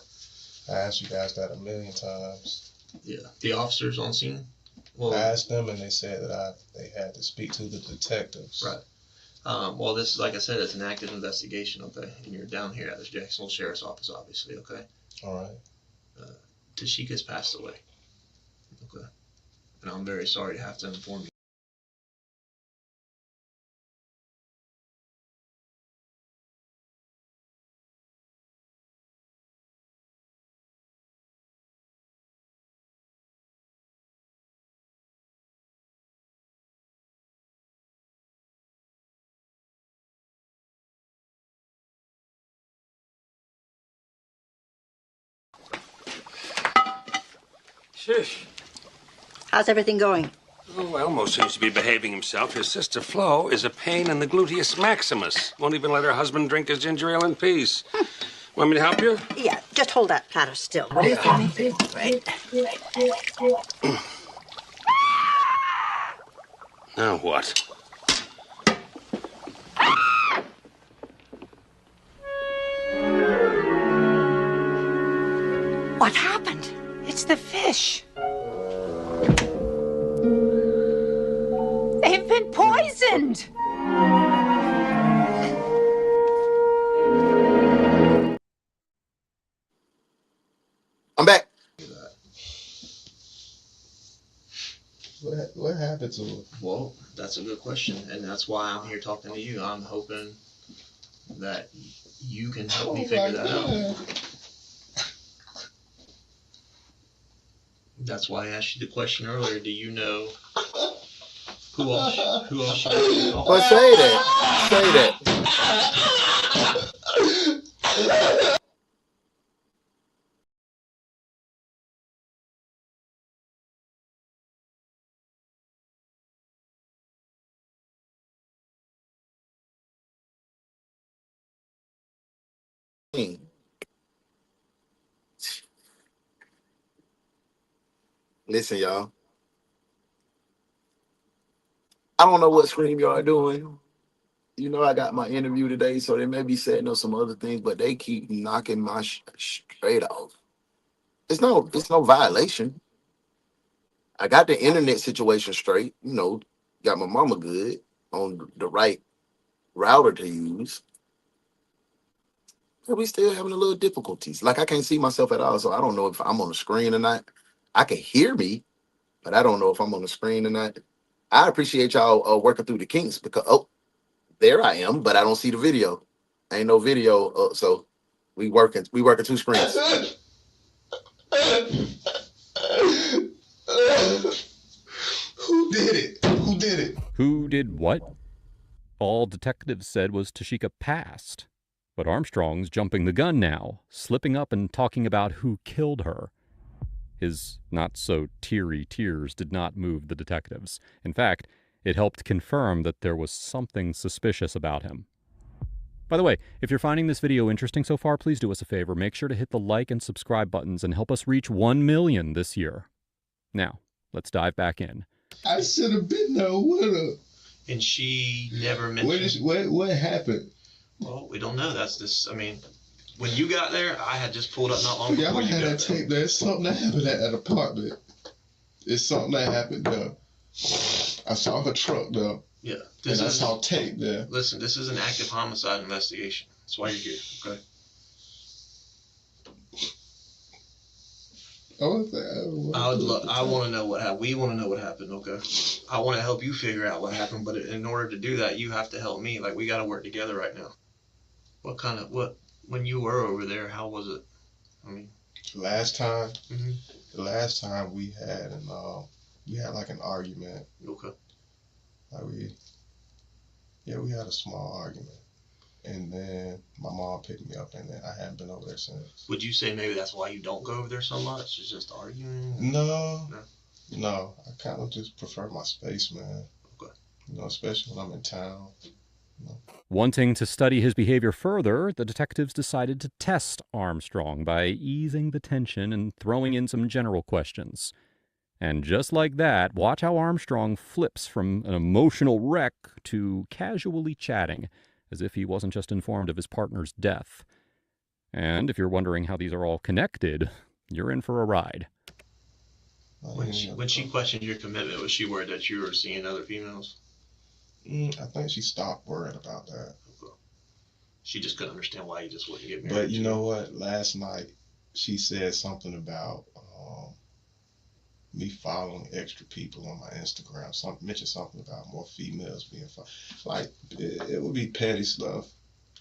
I asked you guys that a million times. Yeah. The officers on scene? Well, I asked them and they said that they had to speak to the detectives. Right. Well, this is, like I said, it's an active investigation, okay? And you're down here at the Jacksonville Sheriff's Office, obviously, okay? All right. Tashika's passed away. Okay. And I'm very sorry to have to inform you. Shush. How's everything going? Oh, Elmo seems to be behaving himself. His sister Flo is a pain in the gluteus maximus. Won't even let her husband drink his ginger ale in peace. Want me to help you? Yeah, just hold that platter still. What do you think? Right. Now what? What happened? It's the fish. They've been poisoned. I'm back. What happened to it? Well, that's a good question, and that's why I'm here talking to you. I'm hoping that you can help me figure that out. That's why I asked you the question earlier. Do you know who else? Well, say that. Say that. Listen, y'all. I don't know what scream y'all are doing. You know, I got my interview today, so they may be setting up some other things, but they keep knocking my straight off. It's no violation. I got the internet situation straight. You know, got my mama good on the right router to use. But we still having a little difficulties. Like I can't see myself at all, so I don't know if I'm on the screen or not. I can hear me, but I don't know if I'm on the screen or not. I appreciate y'all working through the kinks because there I am, but I don't see the video. Ain't no video, so we working two screens. Who did it? Who did it? Who did what? All detectives said was Tashika passed. But Armstrong's jumping the gun now, slipping up and talking about who killed her. His not-so-teary tears did not move the detectives. In fact, it helped confirm that there was something suspicious about him. By the way, if you're finding this video interesting so far, please do us a favor. Make sure to hit the like and subscribe buttons and help us reach 1 million this year. Now, let's dive back in. I should have been there with her. And she never mentioned... What happened? Well, we don't know. That's this... I mean, when you got there, I had just pulled up not long Yeah, before I you had got that tape there. It's something that happened at that apartment. It's something that happened there. I saw her truck there. Yeah. I saw tape there. Listen, this is an active homicide investigation. That's why you're here, okay? I want to know what happened. We want to know what happened, okay? I want to help you figure out what happened, but in order to do that, you have to help me. Like, we got to work together right now. When you were over there, how was it? I mean, last time we had like an argument. Okay. Like we had a small argument. And then my mom picked me up, and then I haven't been over there since. Would you say maybe that's why you don't go over there so much? It's just arguing? No. I kind of just prefer my space, man. Okay. You know, especially when I'm in town. You know. Wanting to study his behavior further, the detectives decided to test Armstrong by easing the tension and throwing in some general questions. And just like that, watch how Armstrong flips from an emotional wreck to casually chatting, as if he wasn't just informed of his partner's death. And if you're wondering how these are all connected, you're in for a ride. When she questioned your commitment, was she worried that you were seeing other females? I think she stopped worrying about that. Okay. She just couldn't understand why you just wouldn't get married. But you know what? Last night, she said something about me following extra people on my Instagram. Mentioned something about more females being followed. Like, it would be petty stuff.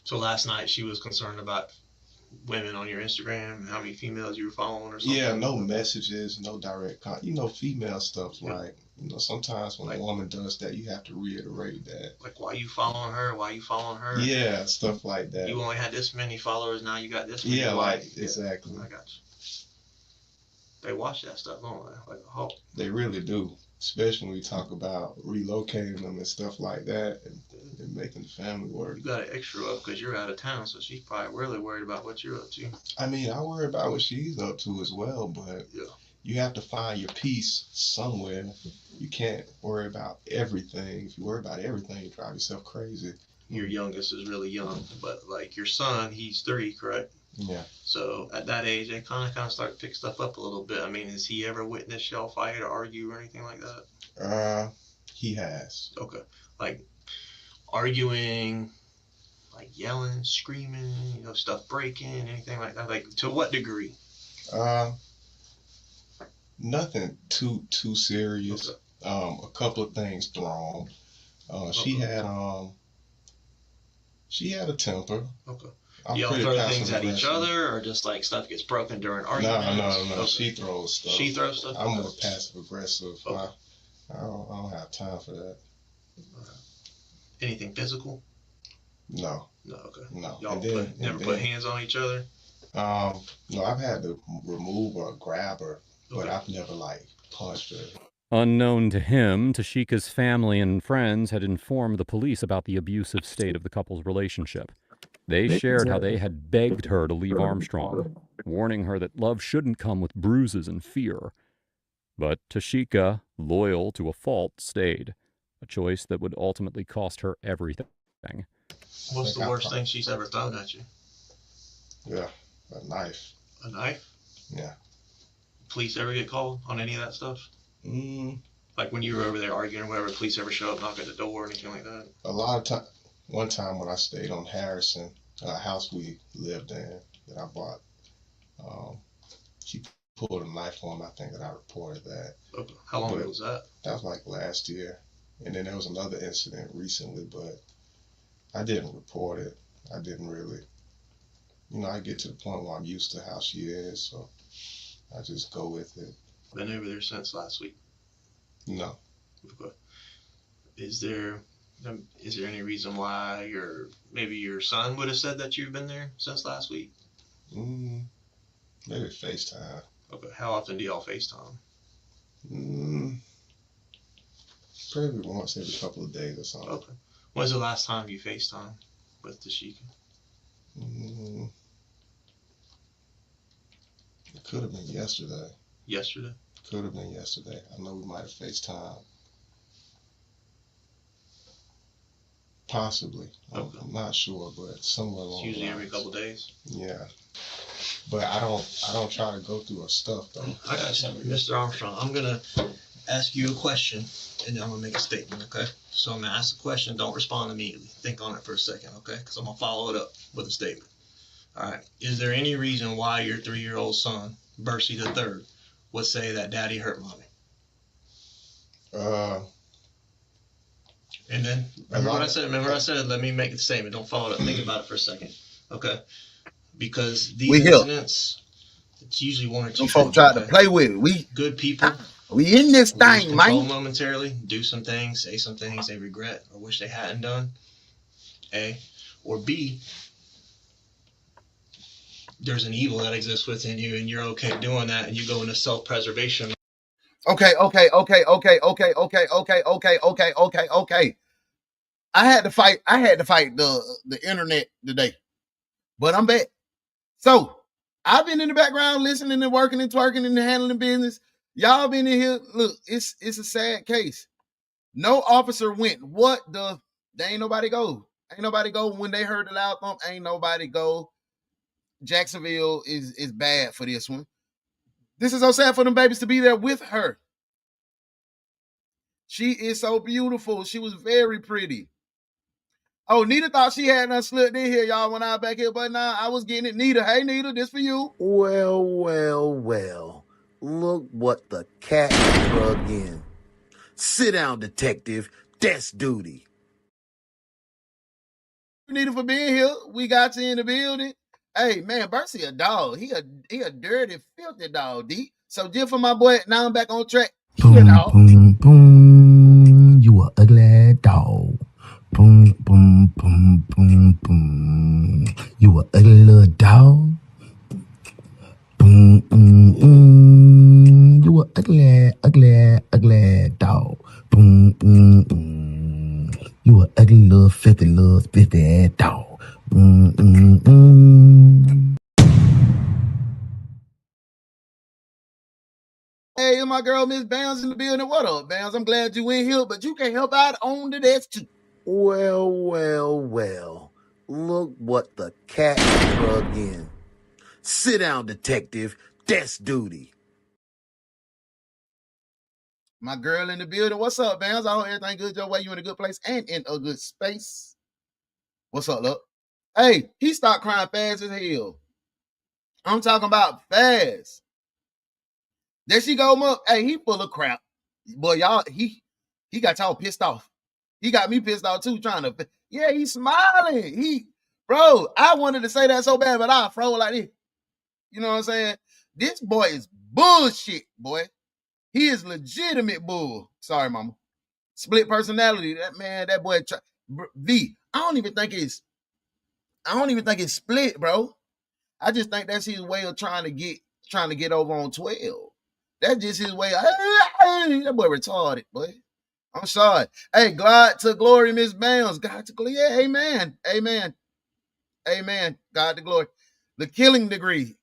So last night she was concerned about women on your Instagram and how many females you were following or something? Yeah, no messages, no direct contact. You know, female stuff, like, you know, sometimes when a woman does that, you have to reiterate that. Like, why you following her? Why you following her? Yeah, stuff like that. You only had this many followers, now you got this many. Yeah, exactly. I got you. They watch that stuff, don't they? Like a hawk. They really do. Especially when we talk about relocating them and stuff like that and making the family work. You got an extra up because you're out of town, so she's probably really worried about what you're up to. I mean, I worry about what she's up to as well, but you have to find your peace somewhere. You can't worry about everything. If you worry about everything, you drive yourself crazy. Your youngest is really young, but like your son, he's 3, correct? Yeah. So at that age, they kind of start to pick stuff up a little bit. I mean, has he ever witnessed y'all fight or argue or anything like that? He has. Okay. Like arguing, like yelling, screaming, you know, stuff breaking, anything like that. Like to what degree? Nothing too serious. Okay. A couple of things thrown. She had a temper. Okay. I'm y'all pretty throw things at passive-aggressive. each other, or just like stuff gets broken during arguments? No. Okay. She throws stuff. She throws stuff? I'm more passive aggressive. Okay. I don't have time for that. Anything physical? No. No, okay. No. Y'all never put hands on each other? No, I've had to remove or grab her, but I've never like punched her. Unknown to him, Tashika's family and friends had informed the police about the abusive state of the couple's relationship. They shared how they had begged her to leave Armstrong, warning her that love shouldn't come with bruises and fear. But Tashika, loyal to a fault, stayed, a choice that would ultimately cost her everything. What's the worst thing she's ever thrown at you? Yeah, a knife. A knife? Yeah. Police ever get called on any of that stuff? Like when you were over there arguing or whatever, police ever show up, knock at the door or anything like that? A lot of time. One time when I stayed on Harrison, a house we lived in that I bought, she pulled a knife on me. I think that I reported that. Okay. How long ago was that? That was like last year. And then there was another incident recently, but I didn't report it. I didn't really. I get to the point where I'm used to how she is, so I just go with it. Been over there since last week? No. Okay. Is there any reason why maybe your son would have said that you've been there since last week? Maybe FaceTime. Okay. How often do y'all FaceTime? Probably once every couple of days or something. Okay. When's the last time you FaceTime with Tashika? It could have been yesterday. Yesterday? Could have been yesterday. I know we might have FaceTime. Possibly. Okay. I'm not sure, but somewhere along It's usually the lines. every couple days. Yeah. But I don't try to go through her stuff though. I got something, Mr. Armstrong. I'm gonna ask you a question, and then I'm gonna make a statement. Okay? So I'm gonna ask the question. Don't respond immediately. Think on it for a second. Okay? Because I'm gonna follow it up with a statement. All right. Is there any reason why your 3-year-old son, Bercy the Third, would say that Daddy hurt Mommy? And then remember what I said. Let me make the statement. Don't follow it up. Think about it for a second. Okay? Because these incidents, it's usually one or two. Some folks try to play with it. We good people. We in this thing, Control man. Momentarily, do some things, say some things they regret or wish they hadn't done. A, or B, there's an evil that exists within you, and you're okay doing that, and you go into self-preservation. Okay. I had to fight the internet today, but I'm back. So I've been in the background listening and working and twerking and handling business. Y'all been in here. Look, it's a sad case. No officer went. There ain't nobody go. Ain't nobody go when they heard the loud thump. Ain't nobody go. Jacksonville is bad for this one. This is so sad for them babies to be there with her. She is so beautiful. She was very pretty. Oh, Nita thought she had done slipped in here, y'all, when I was back here, but nah, I was getting it. Nita, hey, Nita, this for you. Well. Look what the cat drug in. Sit down, detective. That's duty. Nita for being here. We got you in the building. Hey, man, Bercy a dog. He a dirty, filthy dog, D. So just for my boy, now I'm back on track. Boom. You a ugly dog. Boom. You a ugly little dog. Boom. You a ugly dog. Boom. You a ugly little filthy ass dog. Hey, my girl, Miss Bounds in the building. What up, Bounds? I'm glad you in here, but you can help out on the desk too. Well. Look what the cat drug in. Sit down, detective. That's duty. My girl in the building. What's up, Bounds? I hope everything good your way. You in a good place and in a good space. What's up, look? Hey, he stopped crying fast as hell. I'm talking about fast. There she go, Mug. Hey, he full of crap. Boy, y'all, he got y'all pissed off. He got me pissed off too, yeah, he's smiling. Bro, I wanted to say that so bad, but I froze like this. You know what I'm saying? This boy is bullshit, boy. He is legitimate bull. Sorry, mama. Split personality. That boy, V. I don't even think it's split, bro. I just think that's his way of trying to get over on 12. That's just his way. That boy retarded, boy. I'm sorry. Hey, God to glory, Miss Bounds. God to glory. Yeah, amen. God to glory. The Killing Degree.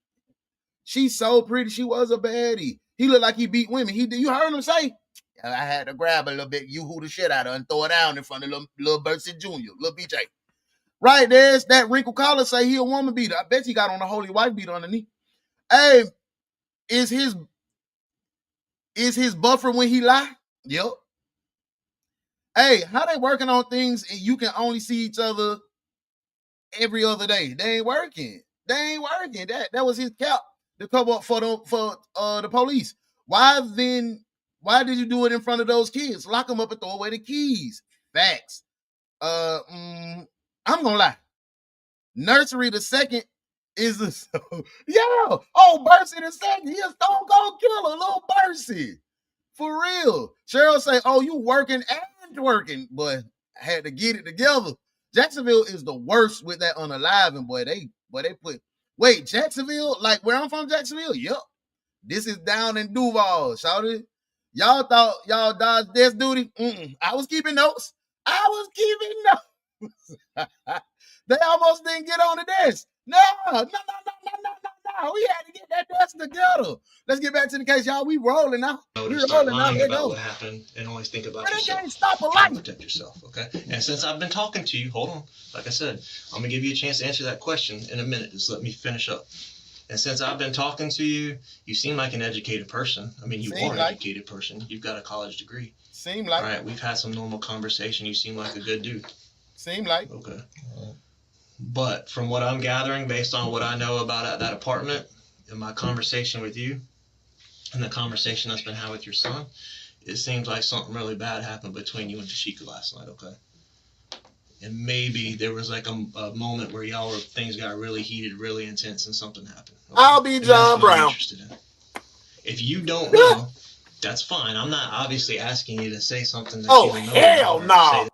She's so pretty. She was a baddie. He looked like he beat women. You heard him say, I had to grab a little bit, you the shit out of her and throw it down in front of little Bercy Jr., little BJ. Right, there's that wrinkled collar say he a woman beater. I bet he got on a holy wife beater underneath. Hey, is his buffer when he lie? Yep. Hey, how they working on things and you can only see each other every other day? They ain't working. That was his cap to cover up for the police. Why did you do it in front of those kids? Lock them up and throw away the keys. Facts. I'm gonna lie. Nursery the second is the Bercy the second. He a stone cold killer, little Bercy. For real. Cheryl say, oh, you working and working, but I had to get it together. Jacksonville is the worst with that unalived, and boy, they put Jacksonville, like where I'm from, Jacksonville. Yep. This is down in Duval, shouted. Y'all thought y'all dodged death duty. I was keeping notes. They almost didn't get on the desk. No. We had to get that desk together. Let's get back to the case, y'all. We rolling now. To start lying about what happened and always think about yourself. Can't stop a Try to life. protect yourself, okay? And since I've been talking to you, hold on. Like I said, I'm gonna give you a chance to answer that question in a minute. Just let me finish up. And since I've been talking to you, you seem like an educated person. I mean, you are an educated person. You've got a college degree. Seem like. All right, we've had some normal conversation. You seem like a good dude. Seem like. Okay. But from what I'm gathering, based on what I know about that apartment and my conversation with you and the conversation that's been had with your son, it seems like something really bad happened between you and Tashika last night, okay? And maybe there was like a moment where things got really heated, really intense, and something happened. Okay? I'll be John Brown. If you don't know, that's fine. I'm not obviously asking you to say something that you don't know. Hell no.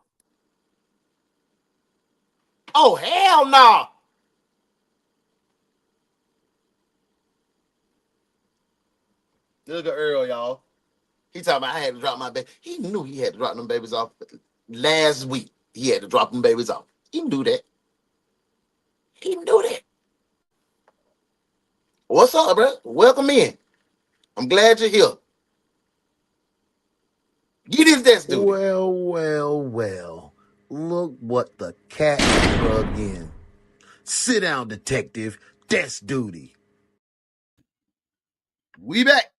Oh, hell no. Look at Earl, y'all. He talking about I had to drop my baby. He knew he had to drop them babies off last week. He had to drop them babies off. He knew that. What's up, bro? Welcome in. I'm glad you're here. Get his desk duty. Well. Look what the cat drugged in. Sit down, detective. Desk duty. We back.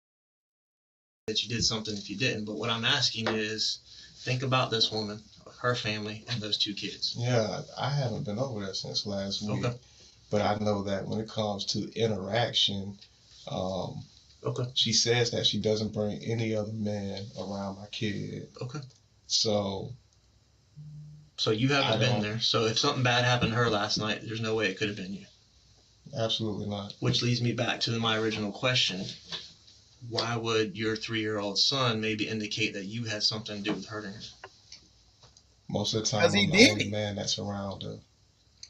That you did something if you didn't, but what I'm asking is, think about this woman, her family, and those two kids. Yeah, I haven't been over there since last week, but I know that when it comes to interaction, she says that she doesn't bring any other man around my kid. Okay. So you haven't been there. So if something bad happened to her last night, there's no way it could have been you. Absolutely not. Which leads me back to my original question. Why would your 3-year-old son maybe indicate that you had something to do with hurting her? Most of the time, I'm the only man that's around her.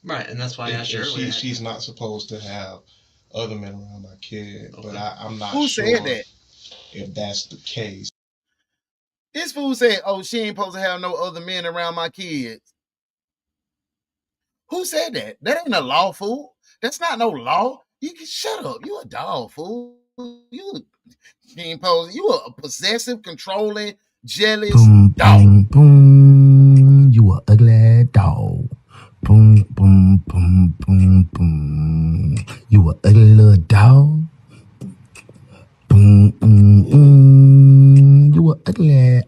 Right, and that's why I asked you earlier. She's not supposed to have other men around my kid, but I'm not Who sure said that? If that's the case. This fool said, oh, she ain't supposed to have no other men around my kids. Who said that? That ain't a law, fool. That's not no law. You can shut up. You a dog, fool. You a possessive, controlling, jealous dog. Boom. You a ugly dog. Boom, boom, boom, boom, boom. You a ugly little dog. Boom, boom, boom. You a ugly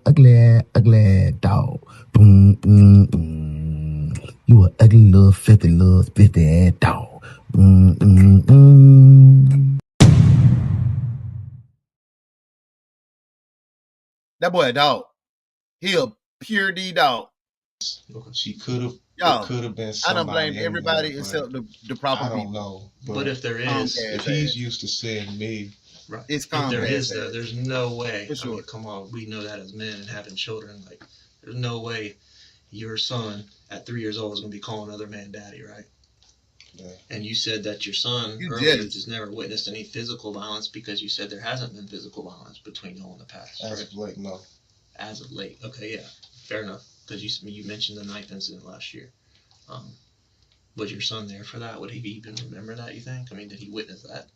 dog. Boom, boom, boom. You a ugly little filthy ass dog. Boom, boom, boom. That boy a dog. He a pure D dog. She could have. Y'all, it could have been I somebody. don't blame everybody except the proper people. I don't know. But if there is, if he's used to seeing me, right? It's if there is, Comcast. there's no way. For sure. I mean, come on, we know that as men and having children, like there's no way your son at 3 years old is gonna be calling another man daddy, right? Yeah. And you said that your son earlier just never witnessed any physical violence because you said there hasn't been physical violence between y'all in the past. As of late, no. As of late, okay, yeah, fair enough. Because you mentioned the knife incident last year. Was your son there for that? Would he even remember that, you think? I mean, did he witness that?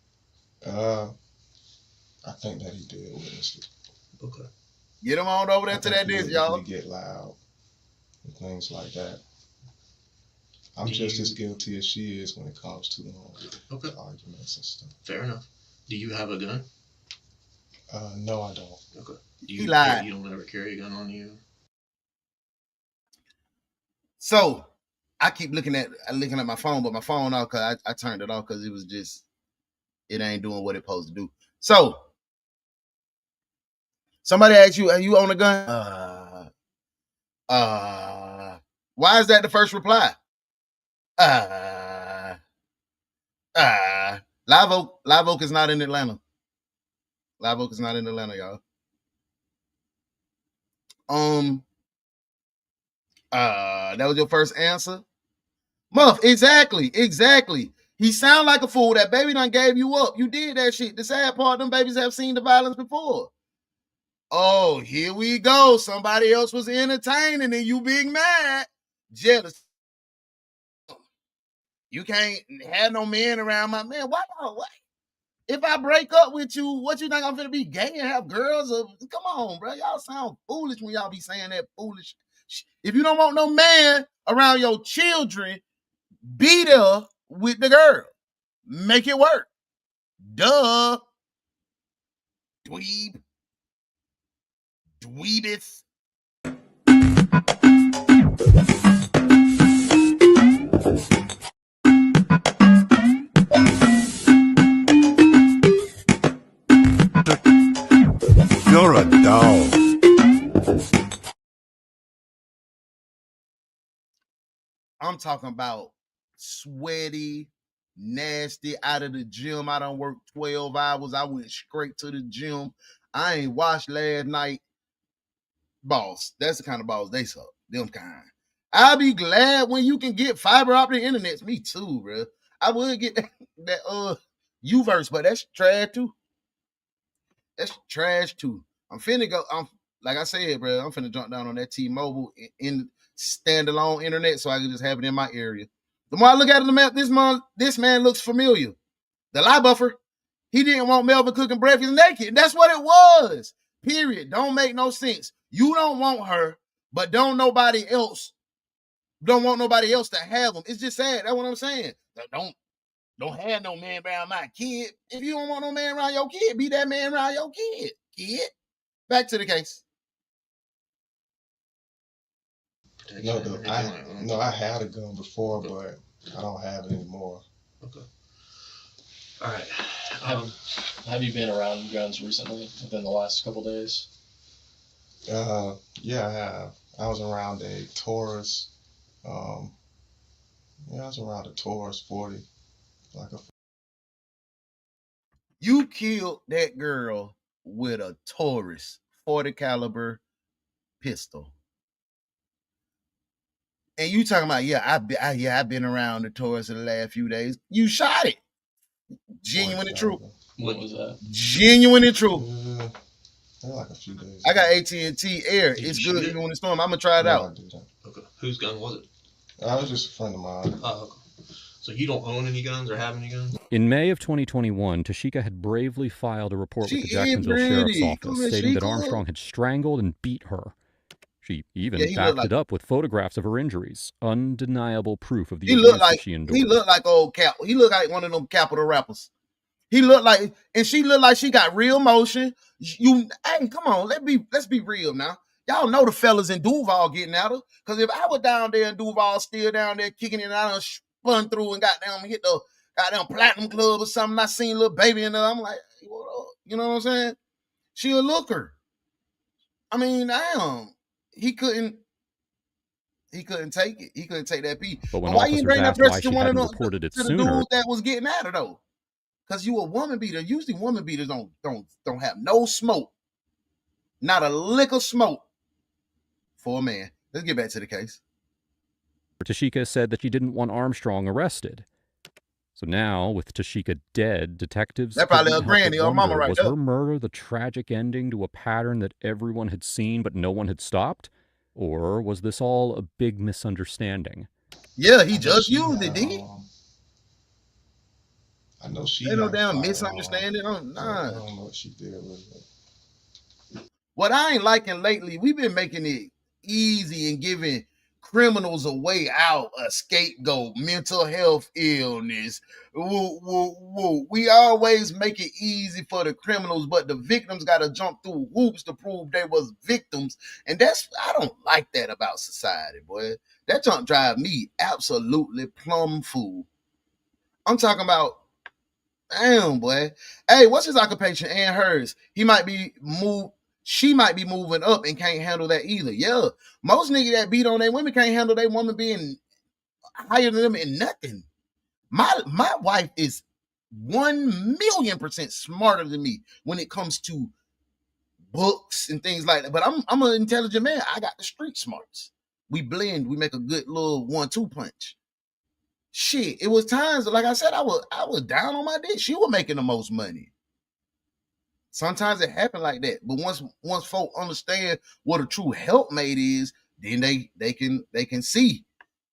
I think that he did witness it. Okay. Get him on over there to that disc, y'all. Get loud and things like that. I'm just as guilty as she is when it comes to arguments and stuff. Fair enough. Do you have a gun? No, I don't. Okay. He lied. You don't ever carry a gun on you? So I keep looking at my phone, but my phone off because I turned it off because it was just, it ain't doing what it's supposed to do. So somebody asked you, are you on a gun? Why is that the first reply? Live Oak is not in Atlanta. Live Oak is not in Atlanta, y'all. That was your first answer? Muff, exactly. He sound like a fool. That baby done gave you up. You did that shit. The sad part, them babies have seen the violence before. Oh, here we go. Somebody else was entertaining and you being mad. Jealous. You can't have no men around my man. What? If I break up with you, what you think I'm gonna be gay and have girls? Come on, bro. Y'all sound foolish when y'all be saying that foolish shit. If you don't want no man around your children, be there with the girl. Make it work. Duh. Dweebeth. You're a dog. I'm talking about sweaty, nasty, out of the gym. I done worked 12 hours. I went straight to the gym. I ain't washed last night. Boss. That's the kind of balls they suck. Them kind. I'll be glad when you can get fiber optic internet. Me too, bro. I would get that Uverse, but that's trash too. I'm finna go. Like I said, bro, I'm finna jump down on that T-Mobile in standalone internet so I can just have it in my area. The more I look at the map, this man looks familiar. The lie buffer, he didn't want Melvin cooking breakfast naked. That's what it was. Period. Don't make no sense. You don't want her, but don't want nobody else to have them. It's just sad. That's what I'm saying. Don't have no man around my kid. If you don't want no man around your kid, be that man around your kid. Back to the case. I had a gun before, but I don't have it anymore. Okay. All right. Have you been around guns recently, within the last couple days? Yeah, I have. I was around a Taurus. I was around a Taurus 40. You killed that girl with a Taurus 40 caliber pistol. And you talking about, I've been around the Taurus in the last few days. You shot it. Genuine and true. What was that? Genuine and true. Like a few days. I got AT&T Air. It's good even when it's storm. I'm gonna try it out. Okay. Whose gun was it? I was just a friend of mine. Oh, okay. So you don't own any guns or have any guns? In May of 2021, Tashika had bravely filed a report with the Jacksonville Sheriff's Office stating that Armstrong had strangled and beat her. She even backed it up with photographs of her injuries, undeniable proof of the abuse that she endured. He looked like old Cap. He looked like one of them Capitol rappers. He looked like, and she looked like she got real motion. Hey, come on, let's be real now. Y'all know the fellas in Duval getting at her. Because if I was down there in Duval, still down there kicking it, and I done spun through and hit the goddamn platinum club or something, I seen a little baby in there. I'm like, hey, what up? You know what I'm saying? She a looker. I mean, damn. He couldn't take it. He couldn't take that piece. But when why you bring that person to one of them reported it to the sooner, dude that was getting at her though? Because you a woman beater. Usually woman beaters don't have no smoke. Not a lick of smoke for a man. Let's get back to the case. Tashika said that she didn't want Armstrong arrested. So now, with Tashika dead, detectives that probably couldn't a granny help or but mama wonder, right was there. her murder the tragic ending to a pattern that everyone had seen but no one had stopped? Or was this all a big misunderstanding? Yeah, he just used it, did he? I know she Ain't no had a damn firearm. misunderstanding. I Nah. don't know what she did with it. What I ain't liking lately, we've been making it easy and giving criminals a way out, a scapegoat, mental health illness. Woo, woo, woo. We always make it easy for the criminals, but the victims got to jump through hoops to prove they was victims. And I don't like that about society, boy. That junk drive me absolutely plumb fool. I'm talking about, damn, boy. Hey, what's his occupation and hers? She might be moving up and can't handle that either. Yeah. Most niggas that beat on their women can't handle their woman being higher than them in nothing. My wife is 1,000,000% smarter than me when it comes to books and things like that. But I'm an intelligent man. I got the street smarts. We blend, we make a good little 1-2 punch. Shit, it was times, like I said, I was down on my dick. She was making the most money. Sometimes it happened like that. But once folk understand what a true helpmate is, then they can see.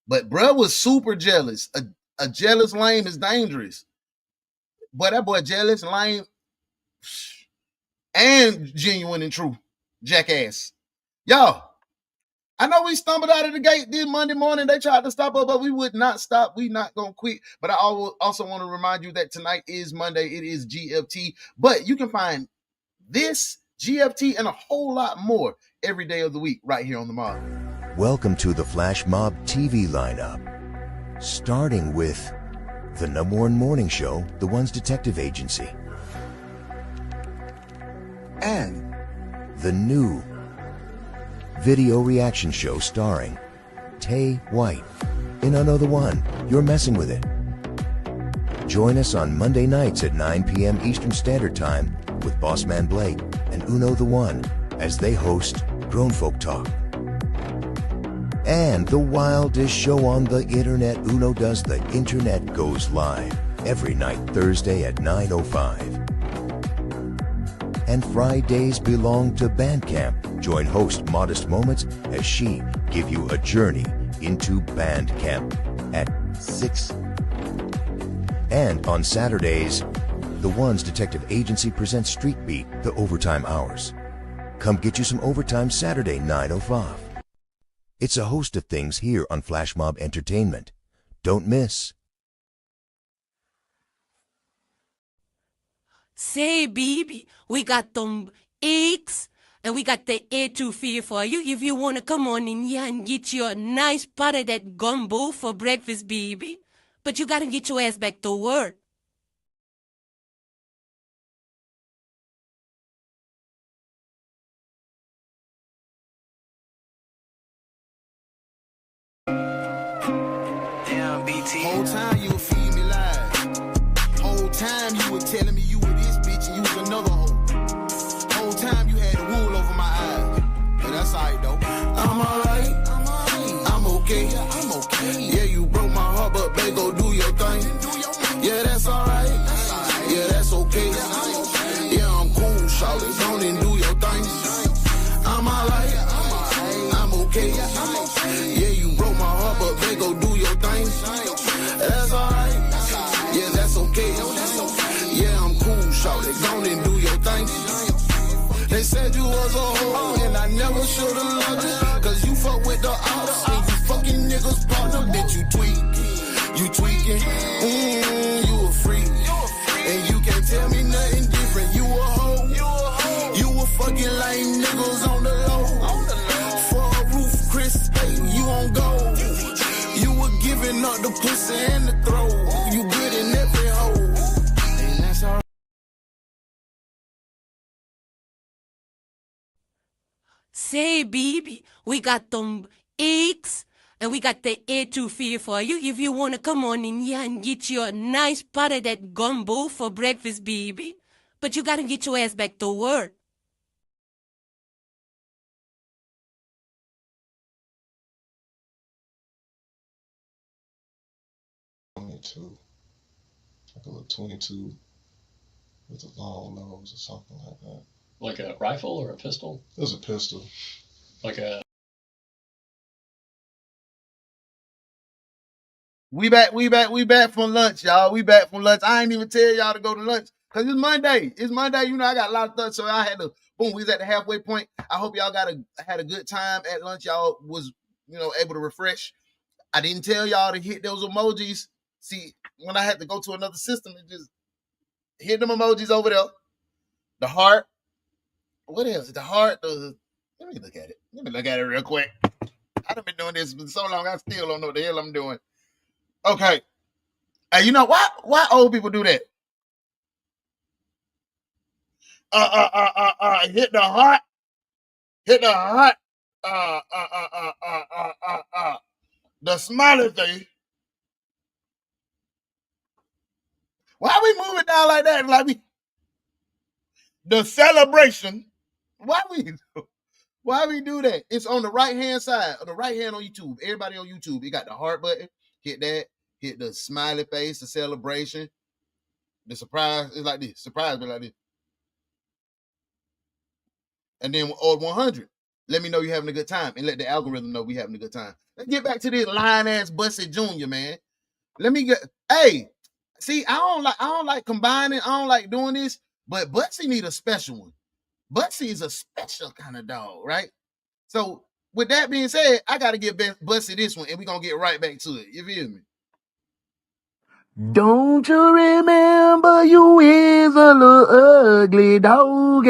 But bruh was super jealous. A jealous lame is dangerous. Boy, that boy jealous, lame, and genuine and true. Jackass. Y'all, I know we stumbled out of the gate this Monday morning. They tried to stop us, but we would not stop. We not going to quit. But I also want to remind you that tonight is Monday. It is GFT. But you can find this, GFT, and a whole lot more every day of the week right here on the Mob. Welcome to the Flash Mob TV lineup. Starting with the #1 morning show, The One's Detective Agency. And the new video reaction show starring Tay White in Another One, You're Messing With It. Join us on Monday nights at 9 p.m. Eastern Standard Time with Bossman Blake and Uno the One as they host Grown Folk Talk. And the wildest show on the internet, Uno Does the Internet, goes live every night Thursday at 9:05. And Fridays belong to Bandcamp. Join host Modest Moments as she give you a journey into Bandcamp at 6. And on Saturdays, The One's Detective Agency presents Street Beat, the Overtime Hours. Come get you some overtime Saturday, 9:05. It's a host of things here on Flash Mob Entertainment. Don't miss. Say, baby, we got them eggs and we got the etouffee for you if you want to come on in here and get you a nice pot of that gumbo for breakfast, baby. But you got to get your ass back to work. Damn, BT. Whole time you would feed me lies. Whole time you were telling me you were this bitch and you was another hoe. Whole time you had the wool over my eyes. But that's alright though. I'm alright. I'm okay. I'm okay. Yeah, you broke my heart, but babe, go do your thing. Yeah, that's alright. Yeah, that's okay. Yeah, I'm cool, shawty. Don't and do your thing. I'm alright. I'm okay. Yeah, you broke my heart, but babe, go do your thing. That's alright. Yeah, that's okay. Yeah, I'm cool, shawty. Don't and do your thing. They said you was a hoe, and I never should've loved you. Cause you fuck with the ops, and you fucking niggas partner. Bitch, you tweaking, you a freak. And you can't tell me nothing different, you a hoe. You a fucking lame niggas on the low. For a roof, Chris, baby, you on gold. You were giving up the pussy and the throw. You good in every hole. And that's all. Say, baby, we got them eggs and we got the etouffee for you if you want to come on in here and get you a nice pot of that gumbo for breakfast, baby. But you got to get your ass back to work. .22, like a little 22 with a long nose or something like that. Like a rifle or a pistol? It was a pistol. Like a... We back from lunch, y'all. We back from lunch. I ain't even tell y'all to go to lunch because it's Monday. It's Monday. You know, I got a lot of stuff, so I had to boom. We was at the halfway point. I hope y'all had a good time at lunch. Y'all was, you know, able to refresh. I didn't tell y'all to hit those emojis. See, when I had to go to another system, it just hit them emojis over there. The heart. What else? The heart. Let me look at it. Let me look at it real quick. I've been doing this for so long. I still don't know what the hell I'm doing. Okay. Hey, you know why old people do that? Hit the heart. Hit the heart. The smiley thing. Why we moving down like that? Like the celebration. Why we do that? It's on the right hand side, on the right hand on YouTube. Everybody on YouTube, you got the heart button. Hit that. Hit the smiley face, the celebration. The surprise is like this. Surprise be like this. And then on 100, let me know you're having a good time and let the algorithm know we having a good time. Let's get back to this lying ass Bussy Jr., man. Let me get. Hey, see, I don't like combining. I don't like doing this, but Bussy need a special one. Bussy is a special kind of dog, right? So with that being said, I got to give Bussy this one, and we're gonna get right back to it. You feel me? Don't you remember you is a little ugly doggy?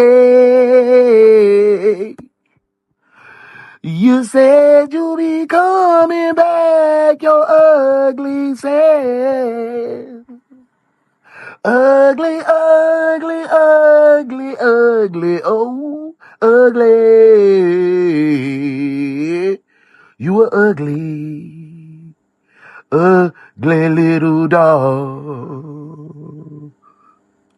You said you'll be coming back, your ugly self. Ugly, ugly, ugly, ugly, oh, ugly. You were ugly, ugly little dog.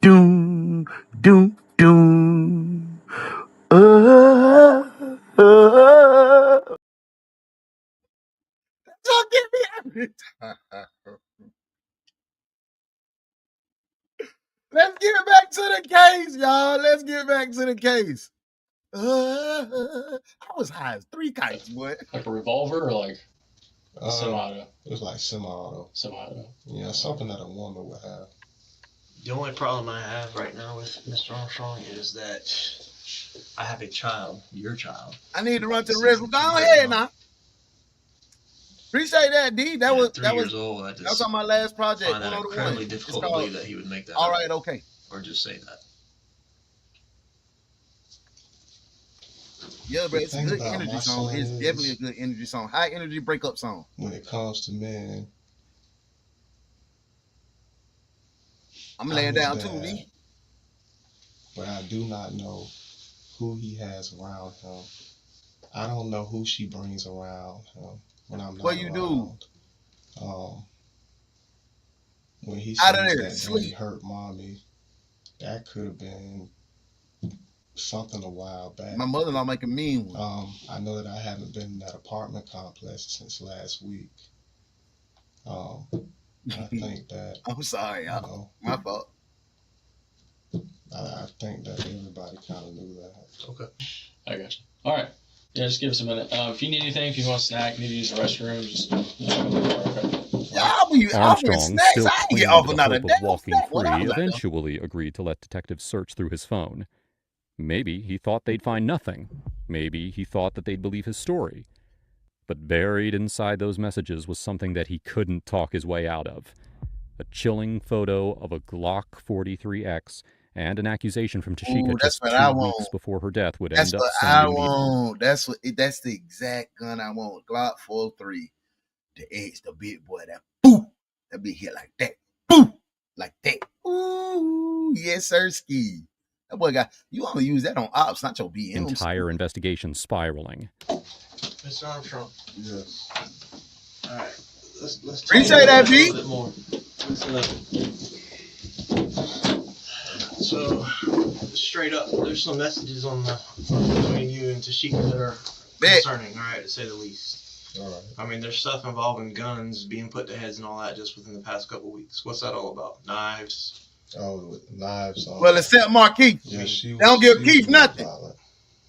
Doom, doom, doom. Don't get me every time. Let's get back to the case, y'all. Let's get back to the case. I was high as 3 kites, boy. Like a revolver or like a semi-auto? It was like semi-auto. Semi-auto. Yeah, something that a woman would have. The only problem I have right now with Mr. Armstrong is that I have a child, your child. I need to run to the restroom. Go ahead now. Appreciate that, D. That was 3 years old. I just that was on my last project. find that incredibly difficult to believe that he would make that. All right, okay. Or just say that. Yeah, but it's a good energy song. It's definitely a good energy song. High energy breakup song. When it comes to men, I'm laying down too, D. But I do not know who he has around him. I don't know who she brings around him when I'm not What you around. When he Out says of there, that Daddy hurt mommy, that could have been something a while back. My mother-in-law make a mean one. I know that I haven't been in that apartment complex since last week. I think that I'm sorry, y'all. My fault. I think that everybody kind of knew that. Okay. I got you. All right. Yeah, just give us a minute. If you need anything, if you want a snack, need to use the restroom, just Armstrong, still clinging to the hope of walking free, eventually agreed to let detectives search through his phone. Maybe he thought they'd find nothing. Maybe he thought that they'd believe his story. But buried inside those messages was something that he couldn't talk his way out of. A chilling photo of a Glock 43X and an accusation from Tashika just 2 weeks before her death would end up sounding the That's the exact gun I want. Glock 43. The X, the big boy, that boom. That be hit like that. Boom. Like that. Ooh, yes, sir, ski. That boy got, you want to use that on ops, not your BM. entire investigation spiraling. Mr. Armstrong. Yes. All right. Let's appreciate that, B. A little bit more. So, straight up, there's some messages on the between you and Tashika that are concerning, all right, to say the least. All right. I mean, there's stuff involving guns being put to heads and all that just within the past couple weeks. What's that all about? Knives? Oh, knives. Well, except Mark Keith. Yeah, they don't give Keith nothing.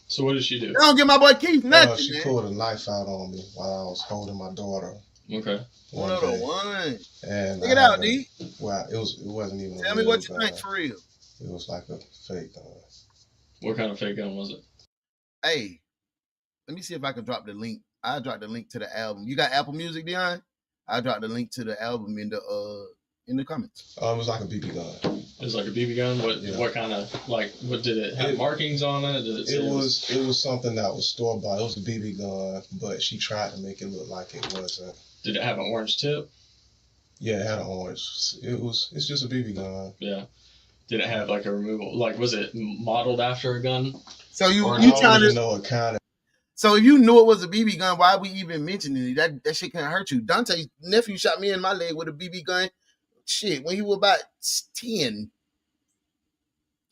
So what did she do? They don't give my boy Keith nothing. She pulled a knife out on me while I was holding my daughter. Okay. One of the one. And Check it out, D. Well, it wasn't even. Tell me what you think for real. It was like a fake gun. What kind of fake gun was it? Hey, let me see if I can drop the link. I dropped the link to the album. You got Apple Music, Dion? I dropped the link to the album in the comments. It was like a BB gun. It was like a BB gun. What kind of what did it have markings on it? Did it was something that was store bought. It was a BB gun, but she tried to make it look like it wasn't. Did it have an orange tip? Yeah, it had an orange. It's just a BB gun. Yeah. Did it have like a removable? Like, was it modeled after a gun? So you trying to know what kind of? So if you knew it was a BB gun, why are we even mentioning it? That shit can't hurt you. Dante's nephew shot me in my leg with a BB gun. Shit, when he was about 10,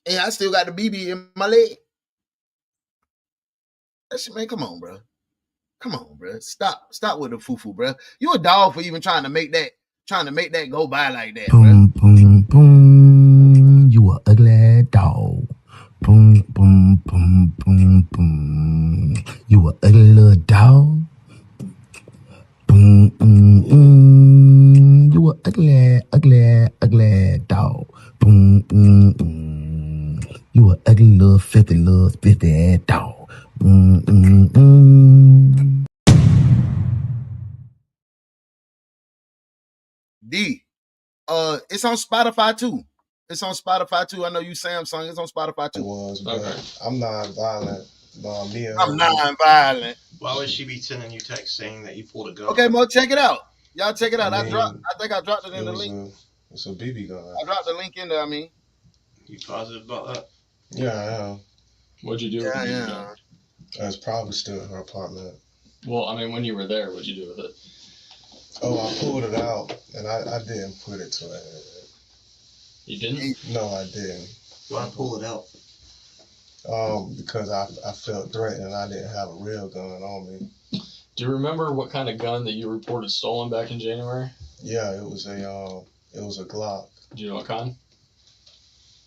and I still got the BB in my leg. That shit, man, come on, bro. Come on, bro. Stop with the foo-foo, bro. You a dog for even trying to make that go by like that, boom, bro. Boom, boom. You a ugly dog. Boom, boom, boom, boom, boom. You a ugly little dog. Boom, boom, boom. You a ugly, ugly, ugly dog. Boom, boom, boom. You a ugly little filthy ass dog. Boom, boom, boom. D. It's on Spotify too. It's on Spotify too. I know you Samsung. It's on Spotify too. It was, but I'm non-violent. I'm non-violent. Why would she be sending you text saying that you pulled a gun? Okay, Mo, check it out. Y'all check it out. I I think I dropped it in the link. It's a BB gun. I dropped the link in there. You positive about that? Yeah, I am. What'd you do with the BB gun? It's probably still in her apartment. Well, I mean, when you were there, what'd you do with it? Oh, I pulled it out, and I didn't put it to her head. You didn't? No, I didn't. Why pull it out? Because I felt threatened and I didn't have a real gun on me. Do you remember what kind of gun that you reported stolen back in January? Yeah, it was a Glock. Do you know what kind?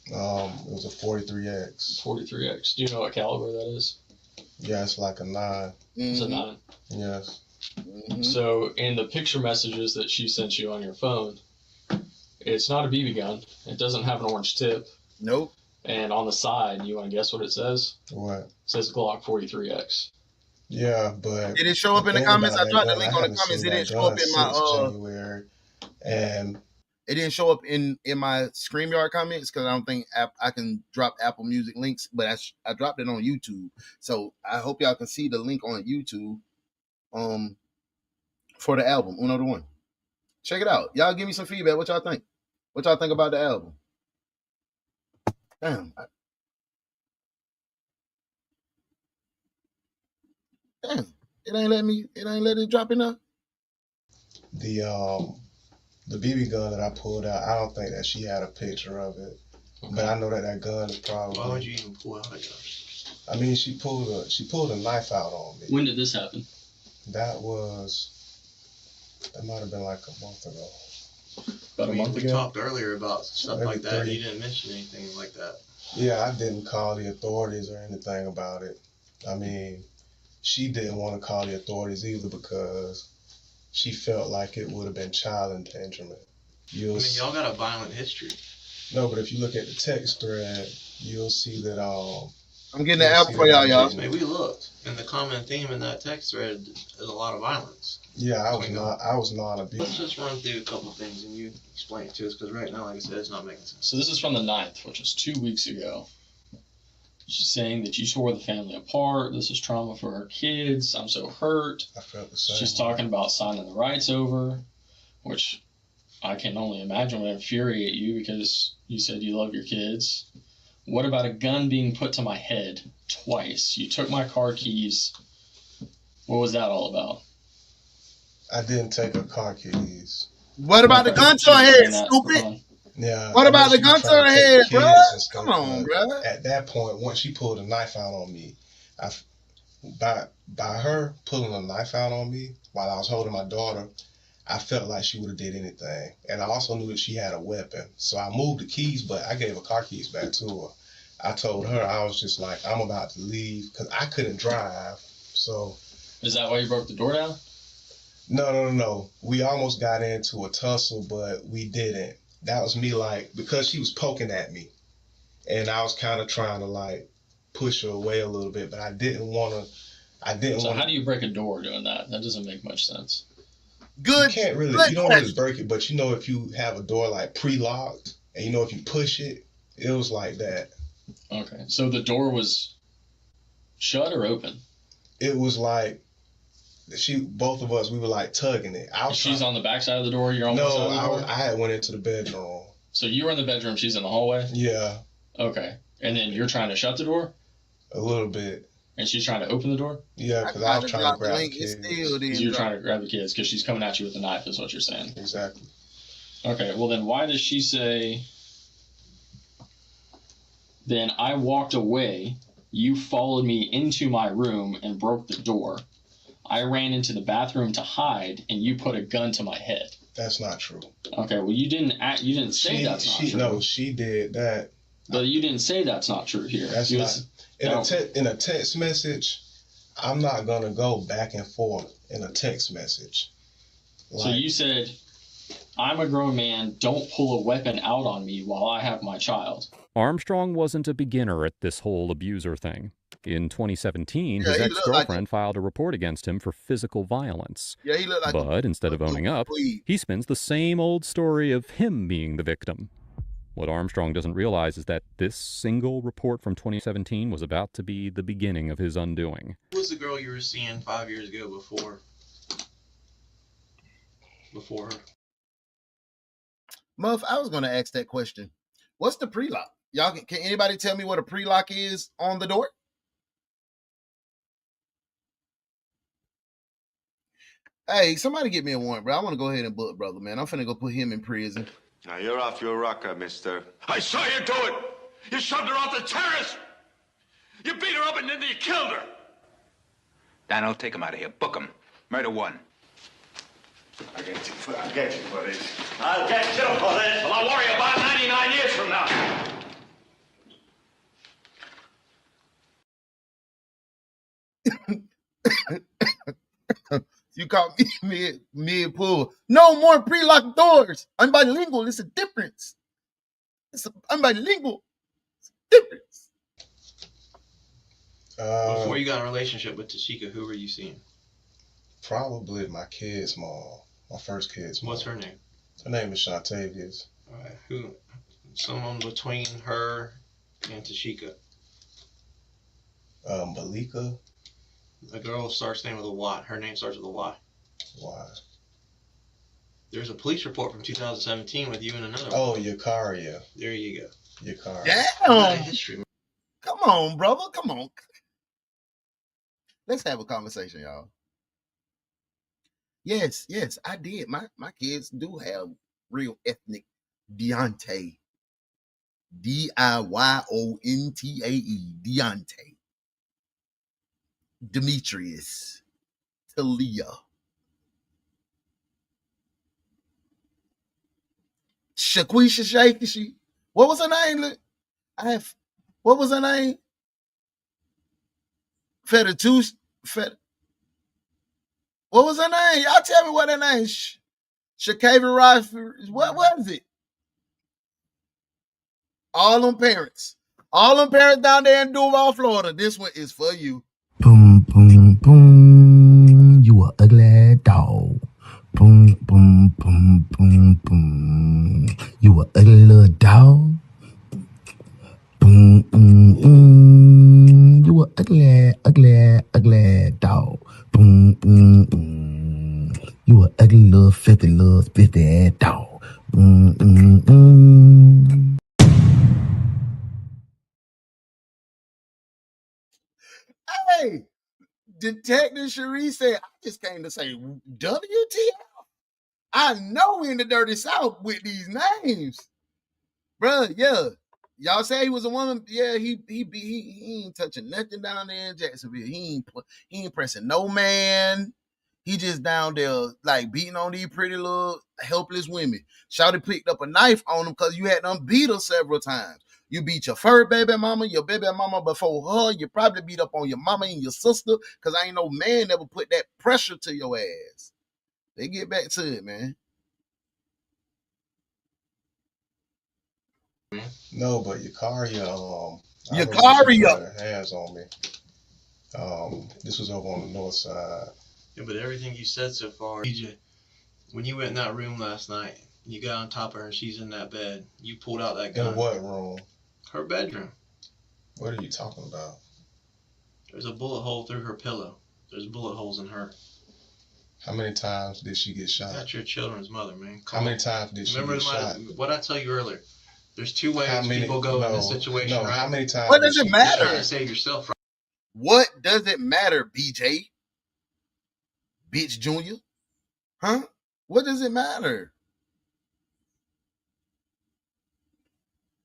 It was a 43X. 43X. Do you know what caliber that is? Yeah, it's like a 9. It's a 9. Yes. Mm-hmm. So in the picture messages that she sent you on your phone, it's not a BB gun. It doesn't have an orange tip. Nope. And on the side, you want to guess what it says? What? It says Glock 43X. Yeah, but did it show up in the comments? I dropped the link on the comments. It didn't show up in my January, and it didn't show up in my StreamYard comments because I don't think I can drop Apple Music links, but I dropped it on YouTube. So I hope y'all can see the link on YouTube for the album, Uno the One. Check it out. Y'all give me some feedback. What y'all think? What y'all think about the album? Damn. Damn. It ain't let it drop enough. The BB gun that I pulled out, I don't think that she had a picture of it. Okay. But I know that gun is probably. Why would you even pull out a gun? I mean, she pulled a knife out on me. When did this happen? That might have been like a month ago. About a month ago? We talked earlier about stuff maybe like that. You didn't mention anything like that. Yeah, I didn't call the authorities or anything about it. I mean, she didn't want to call the authorities either because she felt like it would have been child endangerment. Y'all got a violent history. No, but if you look at the text thread, you'll see that I'm getting the album for y'all. I mean, we looked, and the common theme in that text thread is a lot of violence. Yeah, I was not abused. Let's just run through a couple things and you explain it to us, because right now, like I said, it's not making sense. So this is from the 9th, which was 2 weeks ago. She's saying that you tore the family apart. This is trauma for her kids. I'm so hurt. I felt the same. She's talking about signing the rights over, which I can only imagine would infuriate you because you said you love your kids. What about a gun being put to my head twice? You took my car keys. What was that all about? I didn't take her car keys. What about the gun to her head, stupid? Yeah. What about the gun to her head, bro? Come on, bro. At that point, once she pulled a knife out on me, by her pulling a knife out on me while I was holding my daughter, I felt like she would have did anything. And I also knew that she had a weapon. So I moved the keys, but I gave her car keys back to her. I told her, I was just like, I'm about to leave because I couldn't drive. So. Is that why you broke the door down? No. We almost got into a tussle, but we didn't. That was me, like, because she was poking at me. And I was kind of trying to, like, push her away a little bit, but I didn't want to. So how do you break a door doing that? That doesn't make much sense. Good. You don't really break it, but if you have a door like pre-locked, and if you push it, it was like that. Okay, so the door was shut or open? It was like both of us, we were like tugging it. She's on the back side of the door. You're on the side of the door. I had went into the bedroom. So you were in the bedroom. She's in the hallway. Yeah. Okay, and then you're trying to shut the door. A little bit. And she's trying to open the door? Yeah, because I was trying to grab the kids. You're trying to grab the kids because she's coming at you with a knife, is what you're saying. Exactly. Okay, well then why does she say, then I walked away, you followed me into my room and broke the door. I ran into the bathroom to hide, and you put a gun to my head. That's not true. Okay, well you didn't say that's not true. No, she did that. But you didn't say that's not true here. That's not. In a text message, I'm not going to go back and forth in a text message. So you said, I'm a grown man, don't pull a weapon out on me while I have my child. Armstrong wasn't a beginner at this whole abuser thing. In 2017, his ex-girlfriend filed a report against him for physical violence. Yeah, he looked like but instead of owning up, he spins the same old story of him being the victim. What Armstrong doesn't realize is that this single report from 2017 was about to be the beginning of his undoing. Who was the girl you were seeing 5 years ago before her? Muff, I was going to ask that question. What's the pre-lock? Y'all, can anybody tell me what a pre-lock is on the door? Hey, somebody get me a warrant, bro. I want to go ahead and book brother, man. I'm finna go put him in prison. Now, you're off your rocker, mister. I saw you do it! You shoved her off the terrace! You beat her up and then you killed her! Dano, take him out of here. Book him. Murder one. I'll get you for this. I'll get you for this. Well, I'll worry about 99 years from now. You caught me mid-pull. No more pre-locked doors. I'm bilingual. It's a difference. I'm bilingual. It's a difference. Before you got in a relationship with Tashika, who were you seeing? Probably my kid's mom. My first kid's mom. What's her name? Her name is Shantavius. All right. Who? Someone between her and Tashika. Malika. The girl starts name with a Y. Her name starts with a Y. Why? There's a police report from 2017 with you and another one. Oh, Yakaria. There you go. Yakaria. Damn. History. Come on, brother. Come on. Let's have a conversation, y'all. Yes, I did. My kids do have real ethnic Deontay. Diyontae. Deontay. Demetrius. Talia. Shaquisha Shakishi. What was her name? What was her name? Fetatus. What was her name? Y'all tell me what her name is. Shakava Rice. What was it? All them parents. All them parents down there in Duval, Florida. This one is for you. Boom, boom, boom. You a ugly dog. Boom, boom, boom, boom, boom. You a ugly little dog. Boom, boom, boom. You a ugly, ugly, ugly dog. Boom, boom, boom. You a ugly little filthy ass dog. Boom, boom, boom. Hey, Detective Cherie said, I just came to say WTF. I know we in the dirty South with these names. Bruh, yeah. Y'all say he was a woman. Yeah, he ain't touching nothing down there in Jacksonville. He ain't pressing no man. He just down there like beating on these pretty little helpless women. Shawty picked up a knife on him because you had them beat her several times. You beat your fur baby mama, your baby mama before her. You probably beat up on your mama and your sister because I ain't no man ever put that pressure to your ass. They get back to it, man. No, but Yakaria, I remember she Yakaria. put her hands on me. This was over on the north side. Yeah, but everything you said so far, DJ, when you went in that room last night, you got on top of her and she's in that bed, you pulled out that gun. In what room? Her bedroom. What are you talking about? There's a bullet hole through her pillow. There's bullet holes in her. How many times did she get shot? That's your children's mother, man. How many times did she get shot? What I tell you earlier. There's two ways people go in this situation. No, right? how many times? What does it matter? You're trying to save yourself. Right? What does it matter, BJ? Bitch Junior? Huh? What does it matter?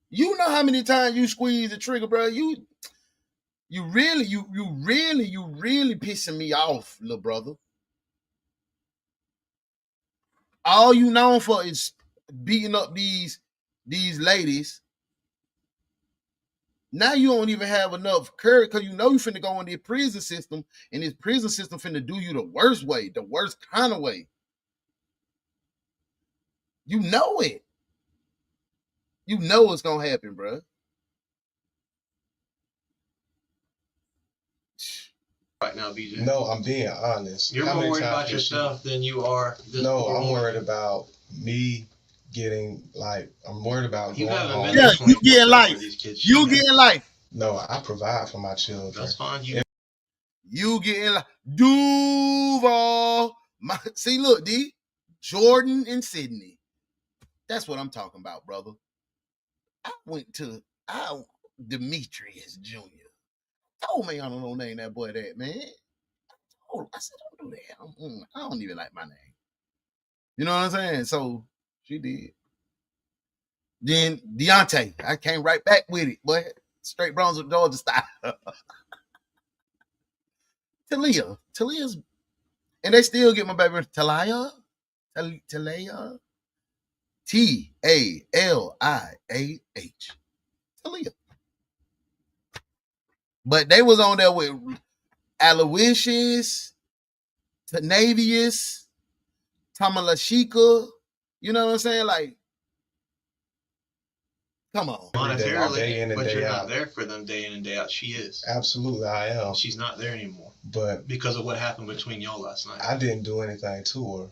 You know how many times you squeeze the trigger, bro. You really pissing me off, little brother. All you known for is beating up these ladies. Now you don't even have enough courage because you know you finna go in the prison system, and this prison system finna do you the worst way, the worst kind of way. You know it. You know it's gonna happen, bro. Right now, BJ. No, I'm being honest. You're more worried about yourself than you are. No, I'm worried about me getting I'm worried about you going home. Yeah, you getting life. You getting life. No, I provide for my children. That's fine. You getting life. Duval. See, look, D. Jordan and Sydney. That's what I'm talking about, brother. I went to Demetrius Jr. Told me I don't name that boy that, man. I said, don't do that. I don't even like my name. You know what I'm saying? So she did. Then Deontay, I came right back with it, boy. Straight Brunswick, Georgia style. Talia's, and they still get my baby Talia. Talia. Taliah. Talia. But they was on there with Aloysius, Tanavius, Tamalashika. You know what I'm saying? Like, come on. Monetarily, but you're not there for them day in and day out. She is. Absolutely, I am. She's not there anymore. But because of what happened between y'all last night. I didn't do anything to her.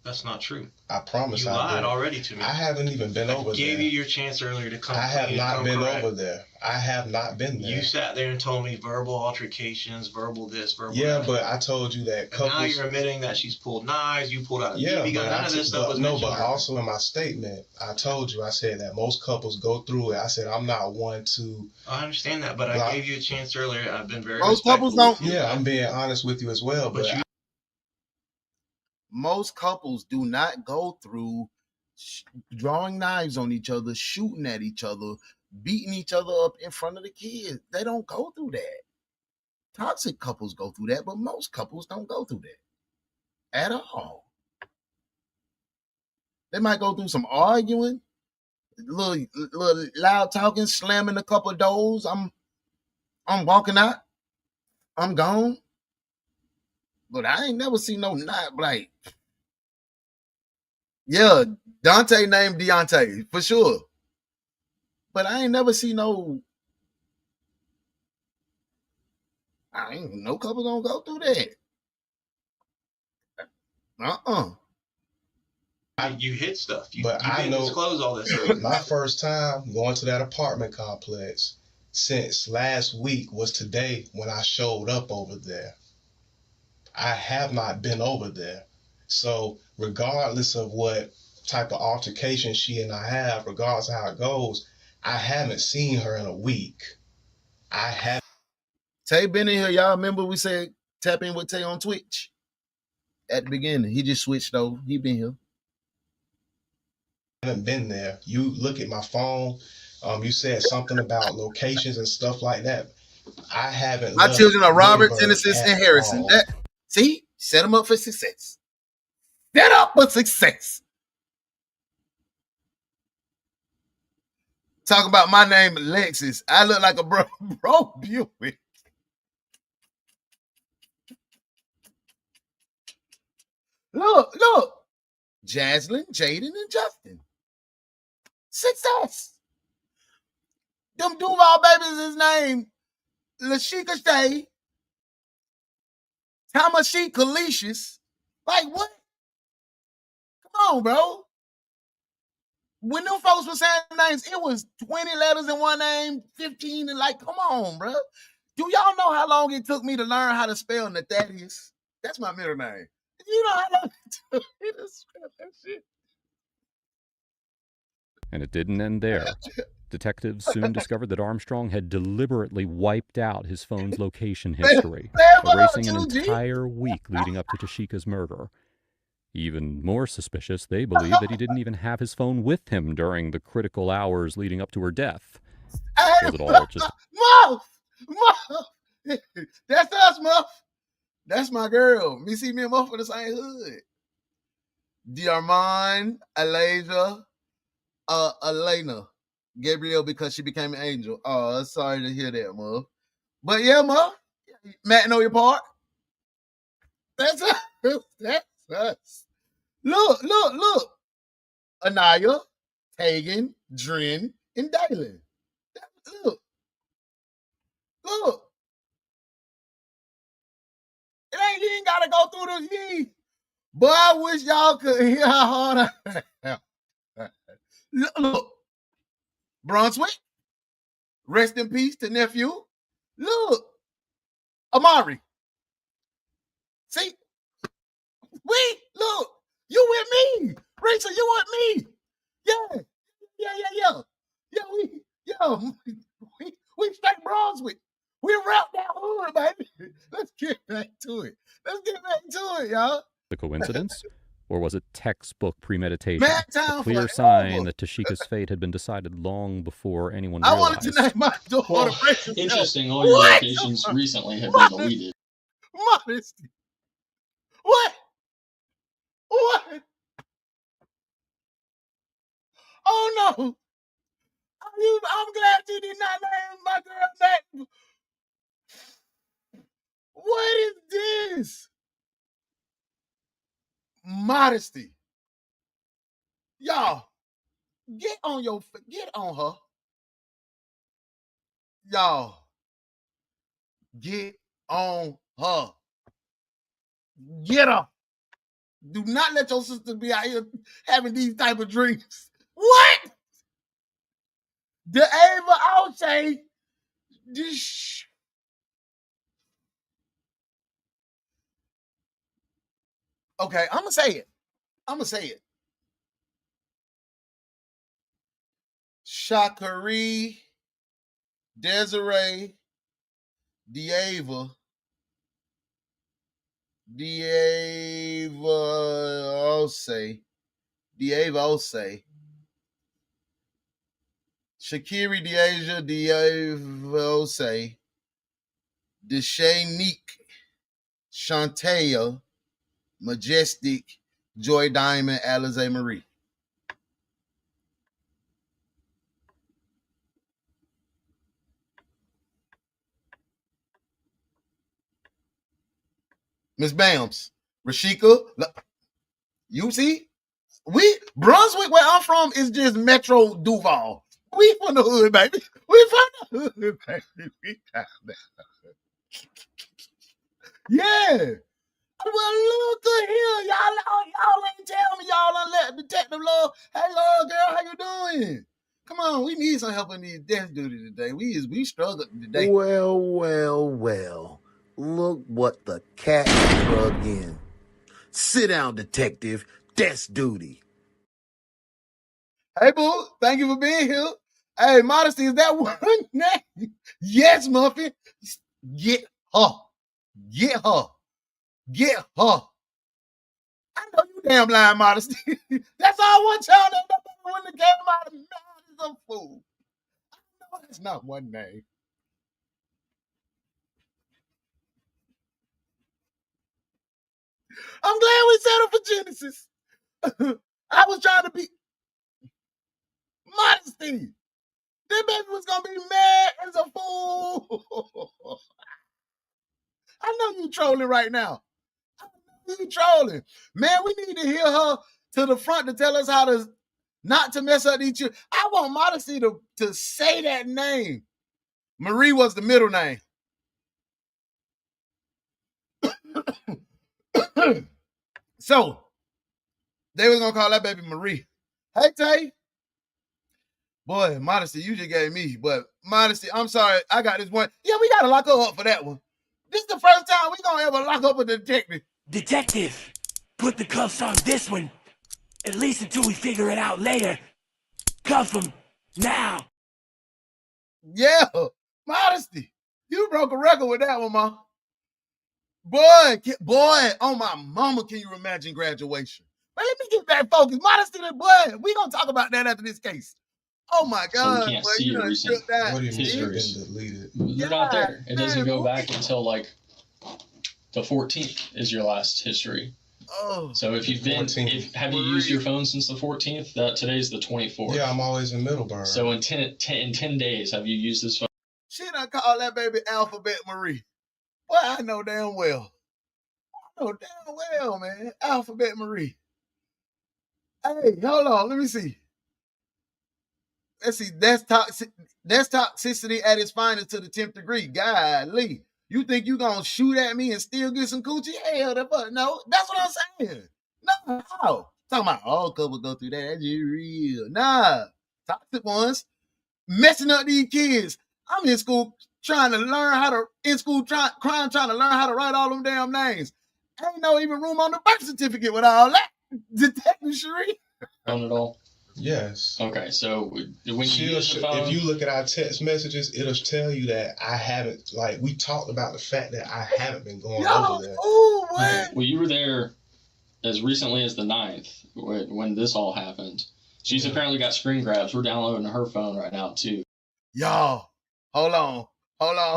That's not true. I promise. You lied already to me. I haven't even been over there. I gave you your chance earlier to come. I have not been over there. I have not been there. You sat there and told me verbal altercations, verbal this, verbal that. that. But I told you that couples. Now you're admitting that she's pulled knives. You pulled out a BB gun. None of this stuff was mentioned. But also in my statement, I told you, I said that most couples go through it. I said I'm not one to. I understand that, but I gave you a chance earlier. I've been very. Most couples don't. Yeah, I'm being honest with you as well, but. Most couples do not go through drawing knives on each other, shooting at each other, beating each other up in front of the kids. They don't go through that. Toxic couples go through that, but most couples don't go through that at all. They might go through some arguing, little loud talking, slamming a couple of doors. I'm walking out. I'm gone. But I ain't never seen no knife like. Yeah, Dante named Deontay for sure. But I ain't never seen no. I ain't no couple gonna go through that. You hit stuff. You I didn't disclose all this. My first time going to that apartment complex since last week was today when I showed up over there. I have not been over there. So regardless of what type of altercation she and I have, regardless of how it goes, I haven't seen her in a week. I haven't. Tay been in here. Y'all remember we said tap in with Tay on Twitch at the beginning. He just switched over. He been here. I haven't been there. You look at my phone. You said something about locations and stuff like that. I haven't. My children are Robert, Genesis, and Harrison. See? Set them up for success. Set up for success. Talk about my name, Alexis. I look like a bro Buick. Look. Jaslyn, Jaden, and Justin. Success. Them Duval babies is named Lashika Shay, Tamashika Kalicious. Like, what? Come on, bro. When them folks were saying names, it was 20 letters in one name, 15, and like, come on, bro. Do y'all know how long it took me to learn how to spell Nathanius? That's my middle name. You know how long it took me to spell that shit? And it didn't end there. Detectives soon discovered that Armstrong had deliberately wiped out his phone's location history, erasing an entire week leading up to Tashika's murder. Even more suspicious, they believe that he didn't even have his phone with him during the critical hours leading up to her death. Was it all just... Muff! That's us, Muff. That's my girl. Me and Muff in the same hood. D'Armand, Alasia, Elena, Gabrielle, because she became an angel. Oh, sorry to hear that, Muff. But yeah, Muff, Matt, know your part. That's us. That's us. Look. Anaya, Tegan, Dren, and Dalen. Look. You ain't gotta go through the Boy, I wish y'all could hear how hard I am. Look. Brunswick. Rest in peace to nephew. Look. Amari. See? Look. You with me. Rachel, you with me. Yeah. We straight Brunswick. We wrapped that hood, baby. Let's get back to it. Y'all. A coincidence? Or was it textbook premeditation? A clear forever. sign that Tashika's fate had been decided long before anyone realized. I wanted to name my daughter. Well, interesting, all your locations recently have been deleted. Modesty. What? Oh no. I'm glad you did not name my girl's name. What is this? Modesty. Y'all, get on her. Y'all, get on her. Get her. Do not let your sister be out here having these type of dreams. What? The Ava Ouche. Okay, I'm gonna say it. Shakari, Desiree, Diava Ose, Shakiri Diaja Ose, Deshae Neek, Shantea, Majestic, Joy Diamond, Alize Marie. Miss Bams, Rashika, you see? Brunswick, where I'm from, is just Metro Duval. We from the hood, baby. We from the hood, baby. Yeah. Well, look at here. Y'all ain't tell me y'all done let Detective Love. Hey, Love girl, how you doing? Come on, we need some help in these death duty today. We struggled today. Well. Look what the cat drugged in. Sit down, detective. Desk duty. Hey, boo. Thank you for being here. Hey, Modesty, is that one name? Yes, Muffin. Get her. I know you damn lying, Modesty. That's all I want y'all to know when the game out of mouth is a fool. I know that's not one name. I'm glad we settled for Genesis. I was trying to be Modesty. This baby was gonna be mad as a fool. I know you trolling right now. you trolling. Man, we need to hear her to the front to tell us how to not to mess up these children. I want Modesty to say that name. Marie was the middle name. So they was gonna call that baby Marie. Hey Tay. Boy, Modesty, you just gave me. But Modesty, I'm sorry, I got this one. Yeah, we gotta lock her up for that one. This is the first time we gonna ever lock up a detective. Detective, put the cuffs on this one. At least until we figure it out later. Cuff him now. Yeah, Modesty. You broke a record with that one, Ma. Boy, on my mama, can you imagine graduation? But let me get back focused. Modesty, boy, we gonna talk about that after this case. Oh my God! So we can't see your recent histories. They're not there. It doesn't go back until like the 14th is your last history. Oh. So if you've been, have you used your phone since the 14th? Today's the 24th. Yeah, I'm always in Middleburg. So in 10 days, have you used this phone? She done called that baby Alphabet Marie. Well, I know damn well. Man. Alphabet Marie. Hey, hold on. Let me see. Let's see. That's toxicity at its finest to the 10th degree. Golly. You think you gonna shoot at me and still get some coochie? Hell, no. That's what I'm saying. No. Talking about all couples go through that. That's just real. Nah. Toxic ones. Messing up these kids. I'm in school trying to learn how to learn how to write all them damn names. Ain't no even room on the birth certificate with all that. Detective Cherie. On it all? Yes. Okay, so when you use the phone, if you look at our text messages, it'll tell you that I haven't, like, we talked about the fact that I haven't been going over there. Oh, what? Well, you were there as recently as the 9th when this all happened. She's apparently got screen grabs. We're downloading her phone right now, too. Y'all, hold on,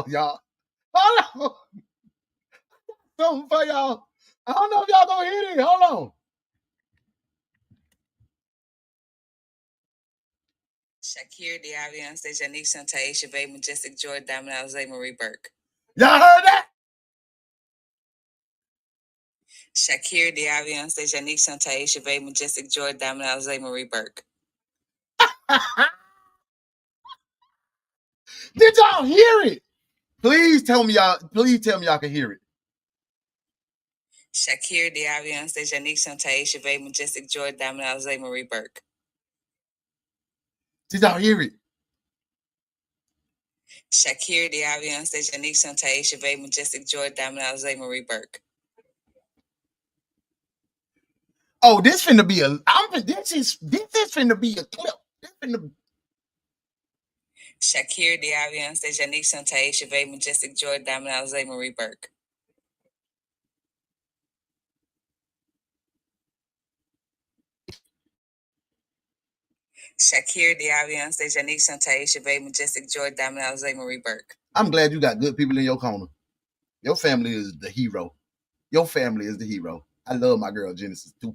y'all. Hold on. Something for y'all. I don't know if y'all gonna hear it. Hold on. Secret-DaOnes, Janique Taisha Bay, Majestic Jordan, Diamond Alizé, Marie Burke. Y'all heard that? Secret-DaOnes, Janique Taisha Bay, Majestic Jordan, Diamond Alizé, Marie Burke. Did y'all hear it? Please tell me y'all can hear it. Secret-DaOnes, Janique Taisha Bay, Majestic Jordan, Diamond Alizé, Marie Burke. Did y'all hear it? Secret-DaOnes, Janique Taisha Bay, Majestic Jordan, Diamond Alizé, Marie Burke. Oh, this finna be this is finna be a clip. This finna. Secret-DaOnes, Janique Taisha Bay, Majestic Jordan, Diamond Alizé, Marie Burke. Secret-DaOnes, Janique Taisha Bay, Majestic Jordan, Diamond Alizé, Marie Burke. I'm glad you got good people in your corner. Your family is the hero. Your family is the hero. I love my girl Genesis too.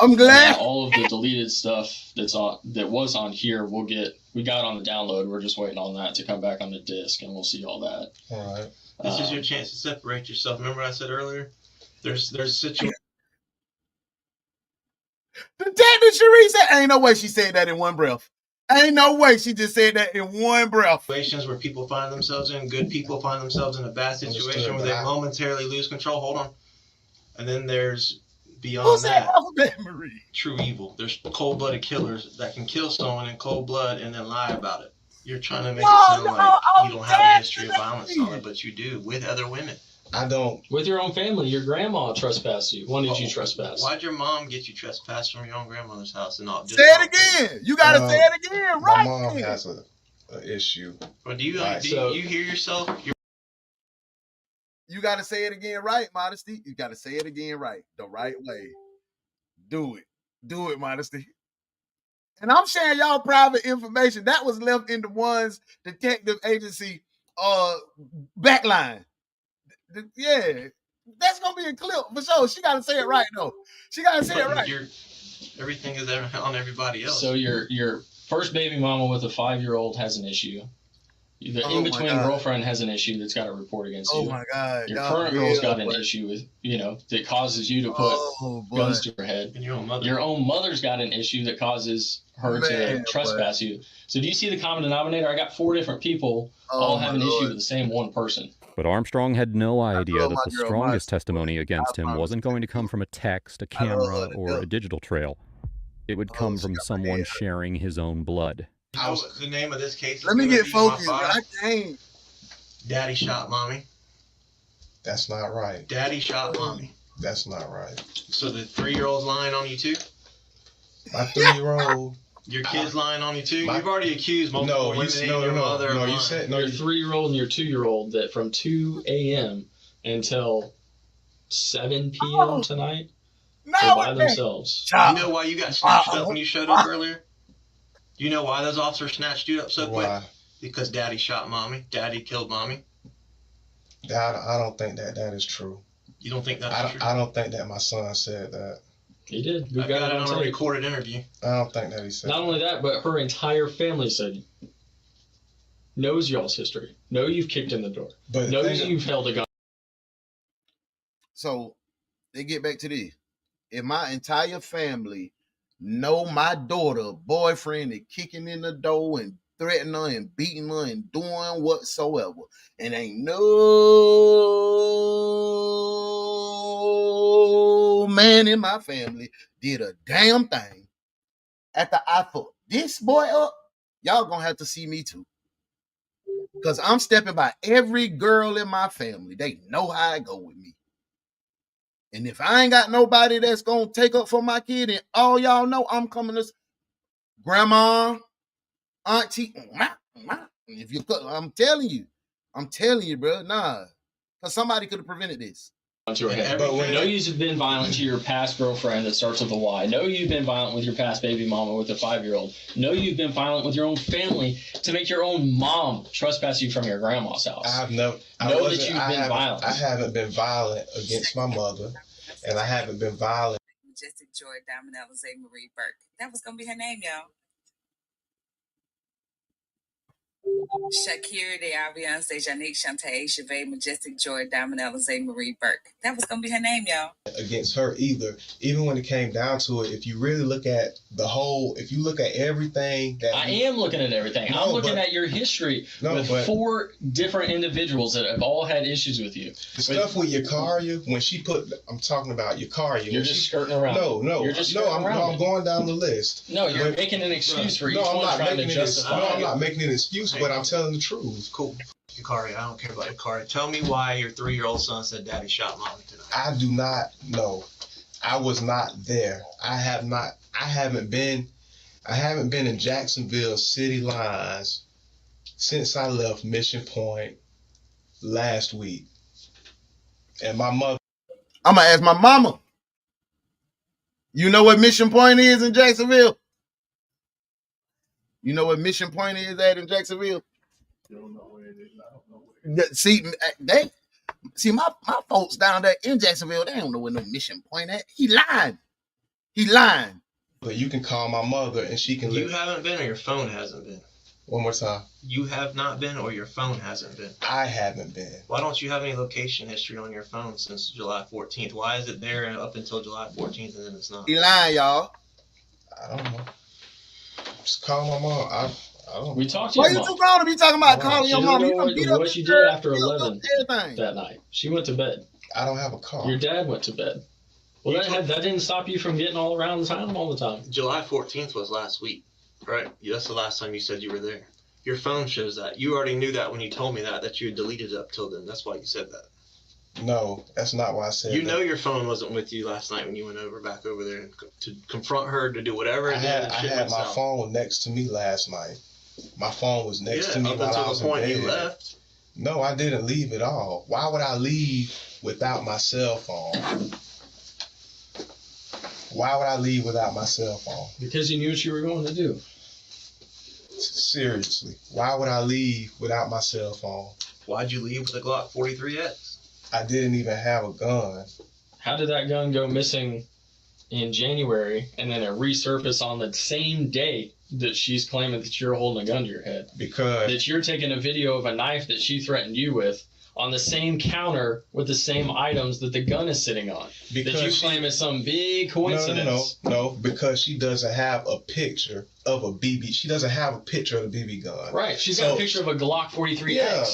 I'm glad. All of the deleted stuff that was on here, we got on the download. We're just waiting on that to come back on the disc, and we'll see all that. All right. This is your chance to separate yourself. Remember what I said earlier? There's a situation. Detective Cherie said, ain't no way she said that in one breath. Ain't no way she just said that in one breath. Situations where people find themselves in, good people find themselves in a bad situation where they momentarily lose control. Hold on. And then there's beyond that, true evil. There's cold-blooded killers that can kill someone in cold blood and then lie about it. You're trying to make it sound like you don't have a history of violence on it, but you do with other women. I don't. With your own family, your grandma trespassed you. When did you trespass? Why'd your mom get you trespassed from your own grandmother's house and not just? Say it again. You gotta say it again, right? My mom has an issue. But do you hear yourself? You gotta say it again, right, Modesty? You gotta say it again, right, the right way. Do it, Modesty. And I'm sharing y'all private information that was left in the one's detective agency backline. Yeah, that's gonna be a clip for sure. She gotta say it right though. She gotta say it right. Everything is on everybody else. So your first baby mama with a 5-year-old has an issue. The in-between girlfriend has an issue that's got a report against you. Oh my God. Your current girl's got an issue with, that causes you to put guns to her head. And your own mother. Your own mother's got an issue that causes her to trespass you. So do you see the common denominator? I got 4 different people all have an issue with the same one person. But Armstrong had no idea that the strongest testimony against him wasn't going to come from a text, a camera, or a digital trail. It would come from someone sharing his own blood. You know what the name of this case? Let me get focused. I can't. Daddy shot mommy. That's not right. Daddy shot mommy. That's not right. So the 3-year-old's lying on you too? My 3-year-old. Your kid's lying on you too? You've already accused multiple women and your mother of lying. You said your 3-year-old and your 2-year-old that from 2 a.m. until 7 p.m. tonight were by themselves. You know why you got snatched up when you showed up earlier? You know why those officers snatched you up so quick? Because Daddy shot mommy. Daddy killed mommy. I don't think that is true. You don't think that's true? I don't think that my son said that. He did. I got it on a recorded interview. I don't think that he said Not only that, but her entire family said, knows y'all's history. Know you've kicked in the door. But knows you've held a gun. So they get back to this. If my entire family know my daughter, boyfriend is kicking in the door and threatening her and beating her and doing whatsoever, and ain't no man in my family did a damn thing after I fucked this boy up, y'all gonna have to see me too. Because I'm stepping by every girl in my family. They know how I go with me. And if I ain't got nobody that's gonna take up for my kid, and all y'all know I'm coming to grandma, auntie, if you, I'm telling you, bro, nah, because somebody could have prevented this. To her head. But know you've been violent to your past girlfriend that starts with a Y. Know you've been violent with your past baby mama with a 5-year-old. Know you've been violent with your own family to make your own mom trespass you from your grandma's house. I haven't been violent against my mother, and I haven't been violent. Majestic Joy Diamond Alizé Marie Burke. That was gonna be her name, y'all. Shakira, Beyonce, Janique, Shantae, Chevette, Majestic Joy, Diamond Alizé, Marie Burke. That was gonna be her name, y'all. Against her either. Even when it came down to it, if you really look at the whole, if you look at everything that I am looking at everything. I'm looking at your history with 4 different individuals that have all had issues with you. The stuff with Yakaria, when she put, I'm talking about Yakaria. You're just skirting around. No, You're just I'm going down the list. No, you're making an excuse for each one trying to justify. No, I'm not making an excuse, but I'm telling the truth. Cool. Yakaria, I don't care about Yakaria. Tell me why your 3-year-old son said Daddy shot mommy tonight. I do not know. I was not there. I haven't been in Jacksonville city lines since I left Mission Point last week. And my mother, I'm gonna ask my mama. You know what Mission Point is in Jacksonville? You know what Mission Point is at in Jacksonville? See, my folks down there in Jacksonville, they don't know where no Mission Point at. He lying. But you can call my mother and she can You haven't been or your phone hasn't been? One more time. You have not been or your phone hasn't been? I haven't been. Why don't you have any location history on your phone since July 14th? Why is it there up until July 14th and then it's not? He lying, y'all. I don't know. Just call my mom. We talked to Why your you mom. too grown to be talking about calling your mom? You What she did after 11 that night. She went to bed. I don't have a car. Your dad went to bed. Well, that didn't stop you from getting all around the town all the time. July 14th was last week, right? That's the last time you said you were there. Your phone shows that. You already knew that when you told me that you had deleted it up till then. That's why you said that. No, that's not why I said that. You know your phone wasn't with you last night when you went back over there to confront her, to do whatever. I had my phone next to me last night. My phone was next to me while I was in bed. Up until the point you left. No, I didn't leave at all. Why would I leave without my cell phone? Why would I leave without my cell phone? Because you knew what you were going to do. Seriously, why would I leave without my cell phone? Why'd you leave with a Glock 43X? I didn't even have a gun. How did that gun go missing in January and then it resurfaced on the same day that she's claiming that you're holding a gun to your head? Because that you're taking a video of a knife that she threatened you with on the same counter with the same items that the gun is sitting on. Because that you claim is some big coincidence. No, because she doesn't have a picture of a BB. She doesn't have a picture of the BB gun. Right. She's got a picture of a Glock 43X. Yeah.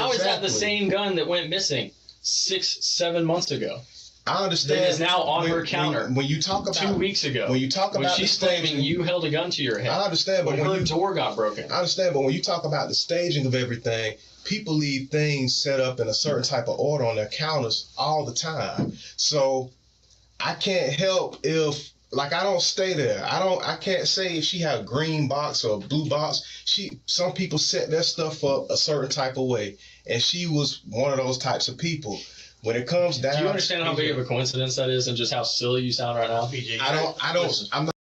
How is that the same gun that went missing 6-7 months ago? I understand. That is now on her counter. When you talk about 2 weeks ago, when you talk about she's claiming you held a gun to your head. I understand, but when her door got broken. I understand, but when you talk about the staging of everything, people leave things set up in a certain type of order on their counters all the time. So I can't help if, like, I don't stay there. I can't say if she had a green box or a blue box. Some people set their stuff up a certain type of way, and she was one of those types of people. When it comes down, do you understand how big of a coincidence that is, and just how silly you sound right now? I don't. I'm not.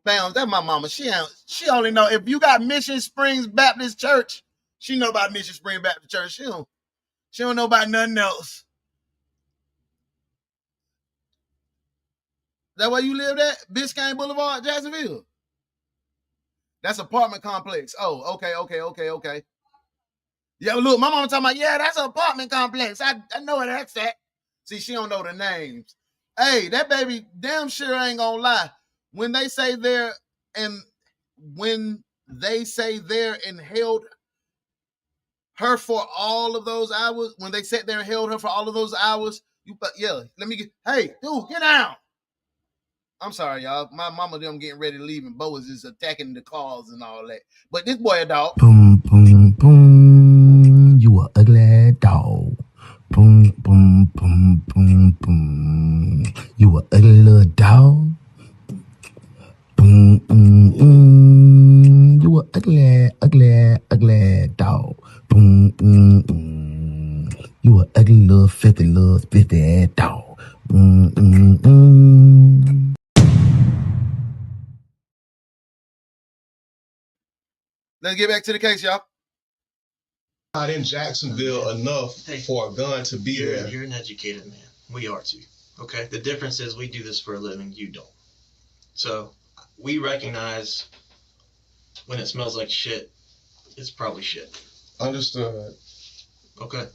Bam, that's my mama. She only know if you got Mission Springs Baptist Church. She know about Mission Springs Baptist Church. She don't know about nothing else. That where you live at? Biscayne Boulevard, Jacksonville. That's apartment complex. Oh, okay. Yeah, look, my mama talking about, yeah, that's an apartment complex. I know where that's at. See, she don't know the names. Hey, that baby damn sure ain't gonna lie. When they say there and held her for all of those hours, when they sat there and held her for all of those hours, hey, dude, get down. I'm sorry, y'all. My mama them getting ready to leave and Bo is just attacking the cars and all that. But this boy a dog. Boom, boom, boom. You a ugly dog. Boom, boom, boom, boom, boom. You a ugly little dog. Boom, boom, boom. You a ugly dog. Boom, boom, boom. You a ugly little filthy ass dog. Boom, boom, boom. Let's get back to the case, y'all. Not in Jacksonville enough for a gun to be there. You're an educated man. We are too. Okay? The difference is we do this for a living. You don't. So we recognize when it smells like shit, it's probably shit. Understood. Okay.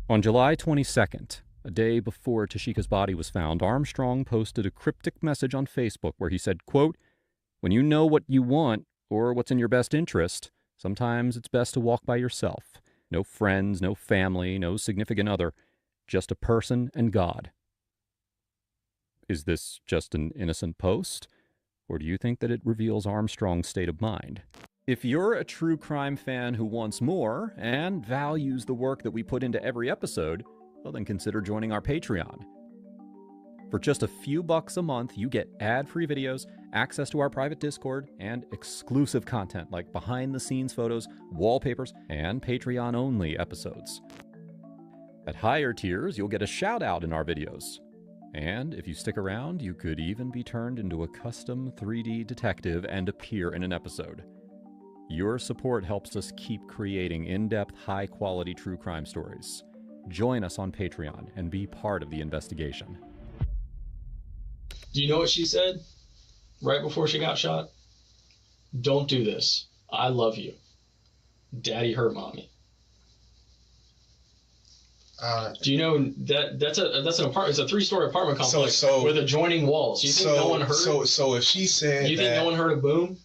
On July 22nd, a day before Tashika's body was found, Armstrong posted a cryptic message on Facebook where he said, quote, "When you know what you want or what's in your best interest, sometimes it's best to walk by yourself. No friends, no family, no significant other, just a person and God." Is this just an innocent post? Or do you think that it reveals Armstrong's state of mind? If you're a true crime fan who wants more and values the work that we put into every episode, well, then consider joining our Patreon. For just a few bucks a month, you get ad-free videos, access to our private Discord, and exclusive content like behind-the-scenes photos, wallpapers, and Patreon-only episodes. At higher tiers, you'll get a shout-out in our videos. And if you stick around, you could even be turned into a custom 3D detective and appear in an episode. Your support helps us keep creating in-depth, high-quality true crime stories. Join us on Patreon and be part of the investigation. Do you know what she said right before she got shot? Don't do this. I love you. Daddy hurt mommy. Do you know that's an apartment? It's a 3-story apartment complex with adjoining walls. You think no one heard? So if she said, you think no one heard a boom?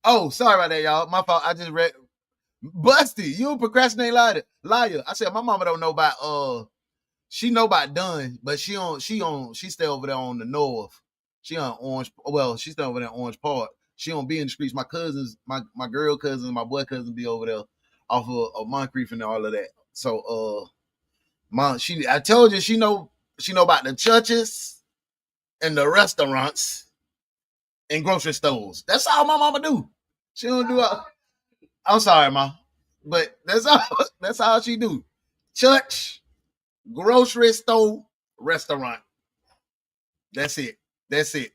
Oh, sorry about that, y'all. My fault. I just read. Busty, you a procrastinating liar. I said my mama don't know about she know about Dunn, but she stay over there on the north. She on Orange. Well, she stay over there in Orange Park. She don't be in the streets. My cousins, my girl cousins, my boy cousins be over there off of Moncrief and all of that. So I told you she know about the churches and the restaurants and grocery stores. That's all my mama do. She don't do I'm sorry, ma, but that's all she do. Church, grocery store, restaurant. That's it. That's it.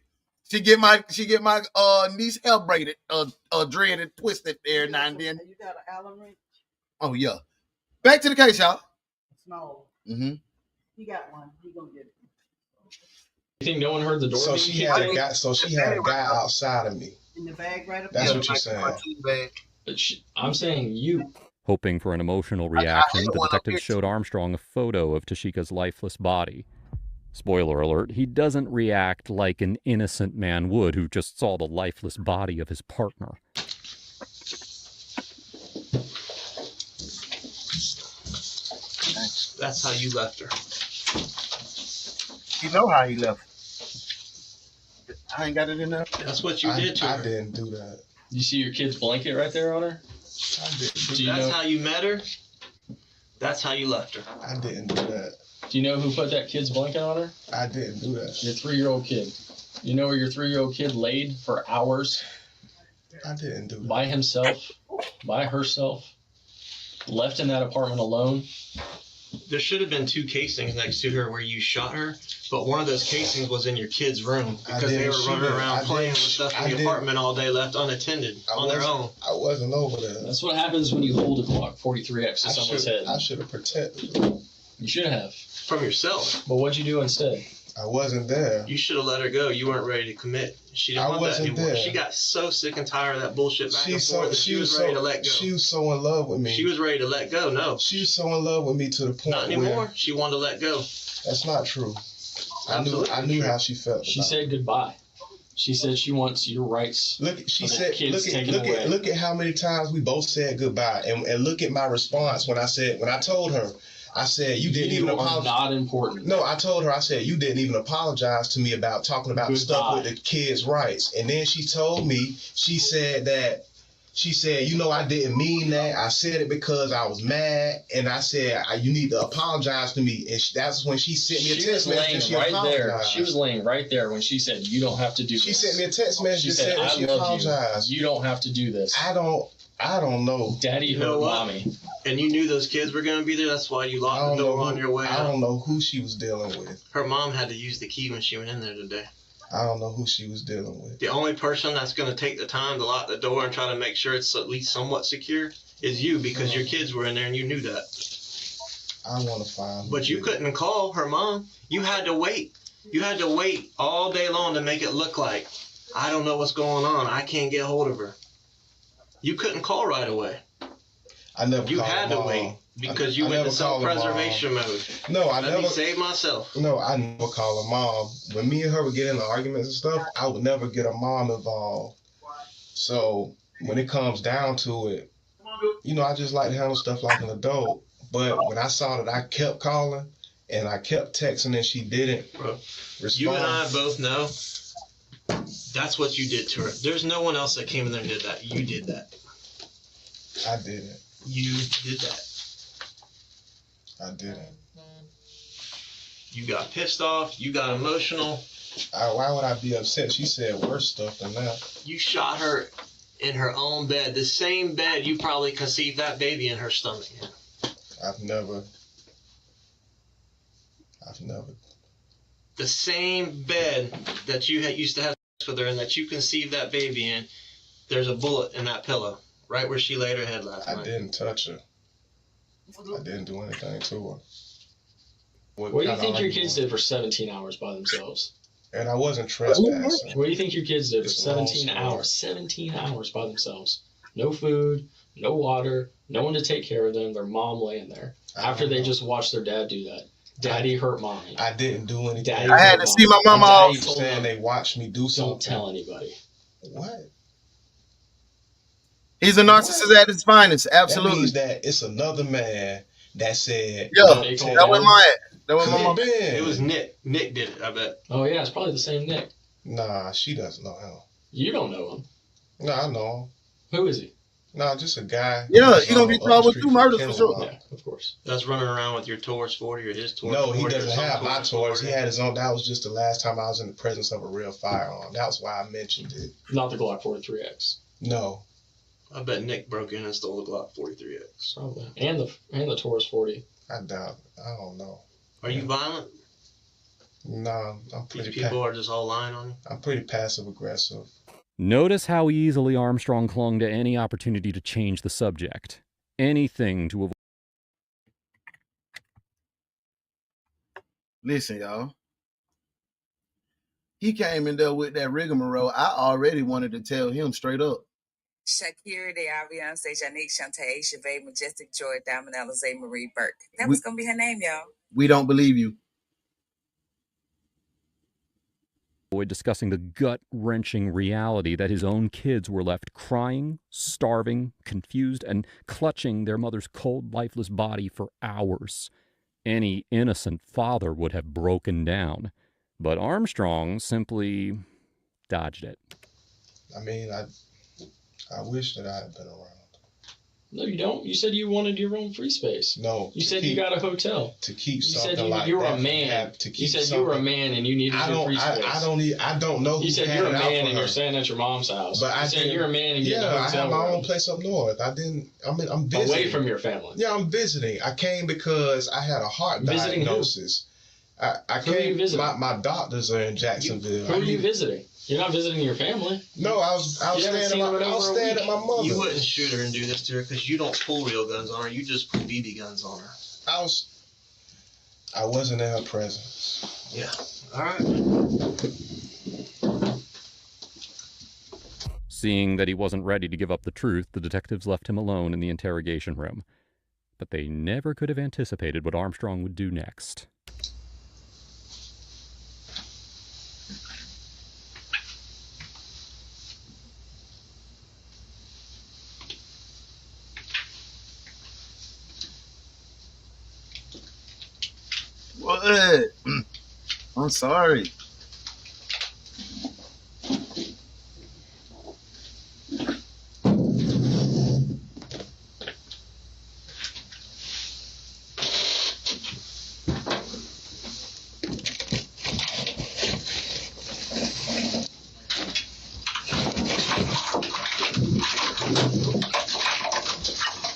She get my niece hair braided, dreaded, twisted every now and then. You got an Allen wrench? Oh yeah. Back to the case, y'all. Small. Mm-hmm. He got one. He gonna get it. You think no one heard the door? So she had a guy. So she had a guy outside of me. In the bag right up That's there. what you're saying. But I'm saying you. Hoping for an emotional reaction, the detective showed Armstrong a photo of Tashika's lifeless body. Spoiler alert, he doesn't react like an innocent man would who just saw the lifeless body of his partner. That's how you left her. You know how he left. I ain't got it in there. That's what you did to her. I didn't do that. You see your kid's blanket right there on her? That's how you met her? That's how you left her. I didn't do that. Do you know who put that kid's blanket on her? I didn't do that. Your 3-year-old kid. You know where your 3-year-old kid laid for hours? I didn't do that. By himself, by herself, left in that apartment alone. There should have been 2 casings next to her where you shot her, but one of those casings was in your kid's room because they were running around playing with stuff in the apartment all day left unattended on their own. I wasn't over there. That's what happens when you hold a Glock 43X to someone's head. I should have protected her. You should have. From yourself. But what'd you do instead? I wasn't there. You should have let her go. You weren't ready to commit. She didn't want that anymore. She got so sick and tired of that bullshit back and forth that she was ready to let go. She was so in love with me. She was ready to let go. No. She was so in love with me to the point Not anymore. She wanted to let go. That's not true. I knew how she felt. She said goodbye. She said she wants your rights. Look at how many times we both said goodbye, and look at my response when I told her. I said, you didn't even apologize. Not important. No, I told her, I said, you didn't even apologize to me about talking about stuff with the kids' rights. And then she told me, she said, you know, I didn't mean that. I said it because I was mad. And I said, you need to apologize to me. And that's when she sent me a text message. She was laying right there when she said, you don't have to do this. She sent me a text message. She said, she apologized. You don't have to do this. I don't know. Daddy hurt mommy. And you knew those kids were going to be there. That's why you locked the door on your way out. I don't know who she was dealing with. Her mom had to use the key when she went in there today. I don't know who she was dealing with. The only person that's going to take the time to lock the door and try to make sure it's at least somewhat secure is you, because your kids were in there and you knew that. I want to find. But you couldn't call her mom. You had to wait. You had to wait all day long to make it look like, I don't know what's going on. I can't get hold of her. You couldn't call right away. I never. You had to wait because you went to self-preservation mode. No, Let me save myself. No, I never call her mom. When me and her would get into arguments and stuff, I would never get her mom involved. So when it comes down to it, you know, I just like to handle stuff like an adult. But when I saw that I kept calling and I kept texting and she didn't respond. You and I both know that's what you did to her. There's no one else that came in there and did that. You did that. I didn't. You did that. I didn't. You got pissed off. You got emotional. Why would I be upset? She said worse stuff than that. You shot her in her own bed. The same bed you probably conceived that baby in her stomach. I've never. The same bed that you used to have sex with her and that you conceived that baby in, there's a bullet in that pillow, right where she laid her head last night. I didn't touch her. I didn't do anything to her. What do you think your kids did for 17 hours by themselves? And I wasn't trespassing. What do you think your kids did for 17 hours? 17 hours by themselves. No food, no water, no one to take care of them, their mom laying there. After they just watched their dad do that. Daddy hurt mommy. I didn't do anything. I had to see my mama off. Saying they watched me do something. Don't tell anybody. What? He's a narcissist at his finest. Absolutely. That means that it's another man that said. Yeah, that was my. That was my mom. It was Nick. Nick did it, I bet. Oh yeah, it's probably the same Nick. Nah, she doesn't know him. You don't know him. No, I know him. Who is he? Nah, just a guy. Yeah, you gonna get trouble with 2 murders for sure. Yeah, of course. That's running around with your Taurus 40 or his Taurus 40. No, he doesn't have my Taurus. He had his own. That was just the last time I was in the presence of a real firearm. That was why I mentioned it. Not the Glock 43X. No. I bet Nick broke in and stole the Glock 43X. Probably. And the Taurus 40. I doubt it. I don't know. Are you violent? No, I'm pretty. These people are just all lying on you. I'm pretty passive aggressive. Notice how easily Armstrong clung to any opportunity to change the subject. Anything to avoid. Listen, y'all. He came in there with that rigmarole. I already wanted to tell him straight up. Secret-DaOnes, Janique, Shantae, Chevy, Majestic, Joy, Diamond, Alizé, Marie, Burke. That was going to be her name, y'all. We don't believe you. Discussing the gut-wrenching reality that his own kids were left crying, starving, confused, and clutching their mother's cold, lifeless body for hours. Any innocent father would have broken down, but Armstrong simply dodged it. I mean, I wish that I had been around. No, you don't. You said you wanted your own free space. No. You said you got a hotel. To keep something you said like you were that. a man. You said you were a man and you needed your free space. I don't know who you said you're a man and you're staying at your mom's house. But you said you're a man and you're in a hotel I have my room. own place up north. I'm visiting. Away from your family. Yeah, I'm visiting. I came because I had a heart visiting diagnosis. Who? I Who came. are you visiting? My doctors are in Jacksonville. Who are you visiting? You're not visiting your family. No, I was staying at my mother. You wouldn't shoot her and do this to her because you don't pull real guns on her. You just pull BB guns on her. I wasn't in her presence. Yeah. All right. Seeing that he wasn't ready to give up the truth, the detectives left him alone in the interrogation room. But they never could have anticipated what Armstrong would do next. What? I'm sorry.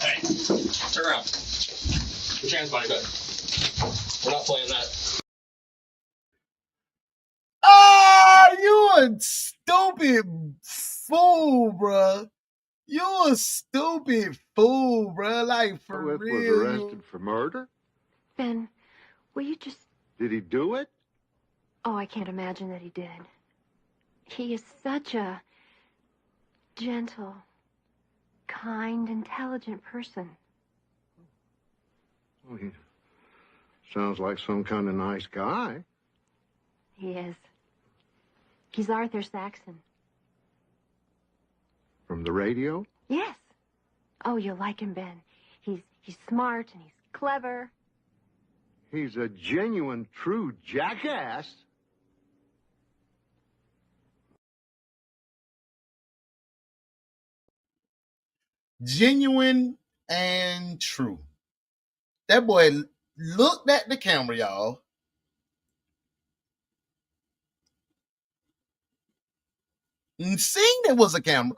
Hey, turn around. Put your hands behind your back. We're not playing that. Ah, you a stupid fool, bruh. You a stupid fool, bruh. Like, for Lewis real. was arrested for murder? Ben, will you just... Did he do it? Oh, I can't imagine that he did. He is such a gentle, kind, intelligent person. Oh, he sounds like some kind of nice guy. He is. He's Arthur Saxon. From the radio? Yes. Oh, you'll like him, Ben. He's smart and he's clever. He's a genuine, true jackass. Genuine and true. That boy looked at the camera, y'all. And seen there was a camera.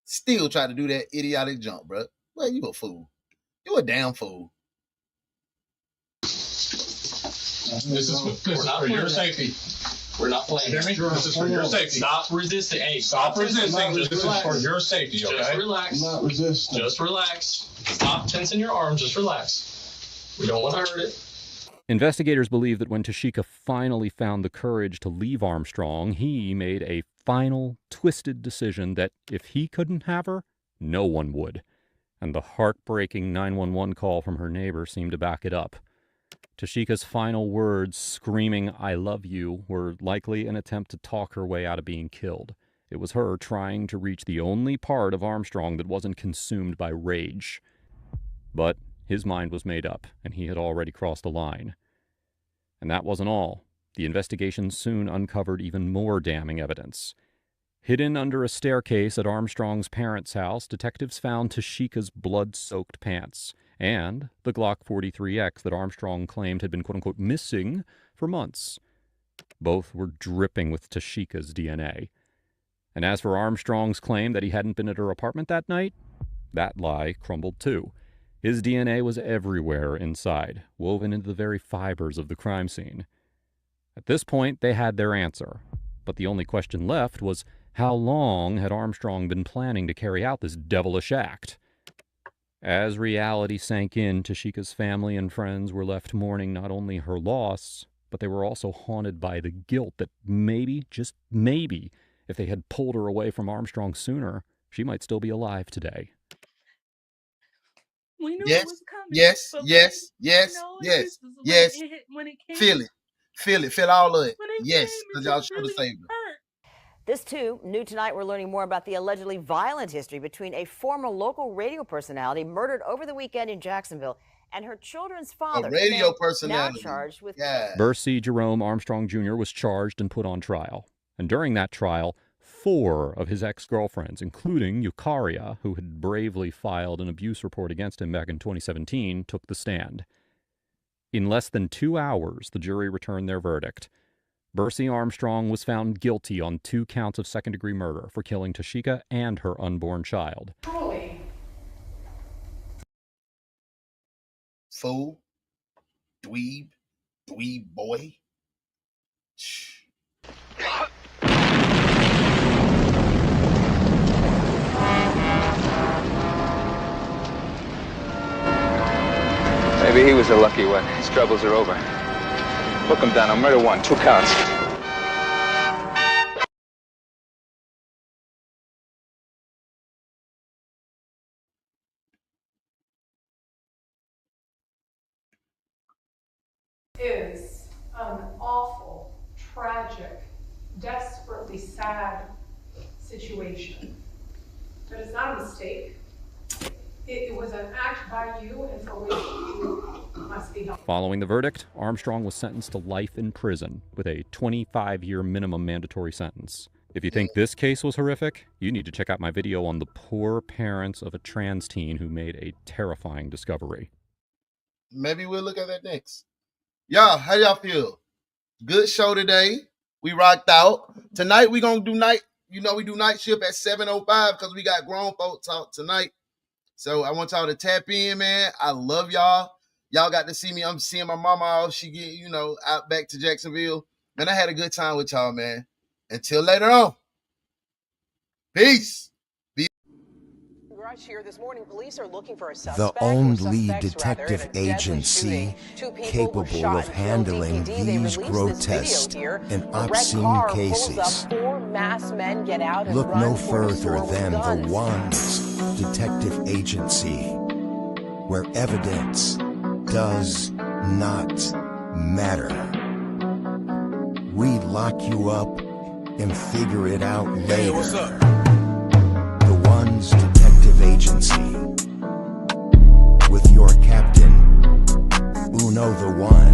Still try to do that idiotic jump, bro. Well, you a fool. You a damn fool. This is for your safety. We're not playing. Hear me? This is for your safety. Stop resisting. Hey, Stop resisting. This is for your safety, okay? Just relax. I'm not resisting. Just relax. Stop tensing your arms. Just relax. We don't want to hurt it. Investigators believe that when Tashika finally found the courage to leave Armstrong, he made a final, twisted decision that if he couldn't have her, no one would. And the heartbreaking 911 call from her neighbor seemed to back it up. Tashika's final words, screaming, "I love you," were likely an attempt to talk her way out of being killed. It was her trying to reach the only part of Armstrong that wasn't consumed by rage. But his mind was made up, and he had already crossed a line. And that wasn't all. The investigation soon uncovered even more damning evidence. Hidden under a staircase at Armstrong's parents' house, detectives found Tashika's blood-soaked pants and the Glock 43X that Armstrong claimed had been quote-unquote missing for months. Both were dripping with Tashika's DNA. And as for Armstrong's claim that he hadn't been at her apartment that night, That lie crumbled too. His DNA was everywhere inside, woven into the very fibers of the crime scene. At this point, they had their answer. But the only question left was, how long had Armstrong been planning to carry out this devilish act? As reality sank in, Tashika's family and friends were left mourning not only her loss, but they were also haunted by the guilt that maybe, just maybe, if they had pulled her away from Armstrong sooner, she might still be alive today. We knew Yes, it was coming. yes, but yes, we- yes, you know, yes, this is yes. when it came. Feel it. Feel it. Feel all of it. When it Yes, came, because it y'all just should have really saved her. hurt. This too, new tonight, we're learning more about the allegedly violent history between a former local radio personality murdered over the weekend in Jacksonville and her children's father. A radio now personality. charged with Yeah. Bercy Jerome Armstrong Jr. was charged and put on trial. And during that trial, 4 of his ex-girlfriends, including Eucharia, who had bravely filed an abuse report against him back in 2017, took the stand. In less than 2 hours, the jury returned their verdict. Bercy Armstrong was found guilty on 2 counts of second-degree murder for killing Tashika and her unborn child. Fool. Dweeb. Dweeb boy. Maybe he was a lucky one. His troubles are over. Book him down on murder 1, 2 counts. Is an awful, tragic, desperately sad situation. But it's not a mistake. It was an act by you and for which you must be held. Following the verdict, Armstrong was sentenced to life in prison with a 25-year minimum mandatory sentence. If you think this case was horrific, you need to check out my video on the poor parents of a trans teen who made a terrifying discovery. Maybe we'll look at that next. Y'all, how y'all feel? Good show today. We rocked out. Tonight we gonna do night. You know we do night shift at 7:05 because we got grown folk talk tonight. So I want y'all to tap in, man. I love y'all. Y'all got to see me. I'm seeing my mama off. She get, out back to Jacksonville. And I had a good time with y'all, man. Until later on. Peace. Here this morning, police are looking for a The suspect only detective agency capable of handling these grotesque and obscene cases. 4 masked men get out and Look run no for further than the guns. One's detective agency, where evidence does not matter. We lock you up and figure it out later. Hey, what's up? The One's detective agency, with your captain, Uno the One.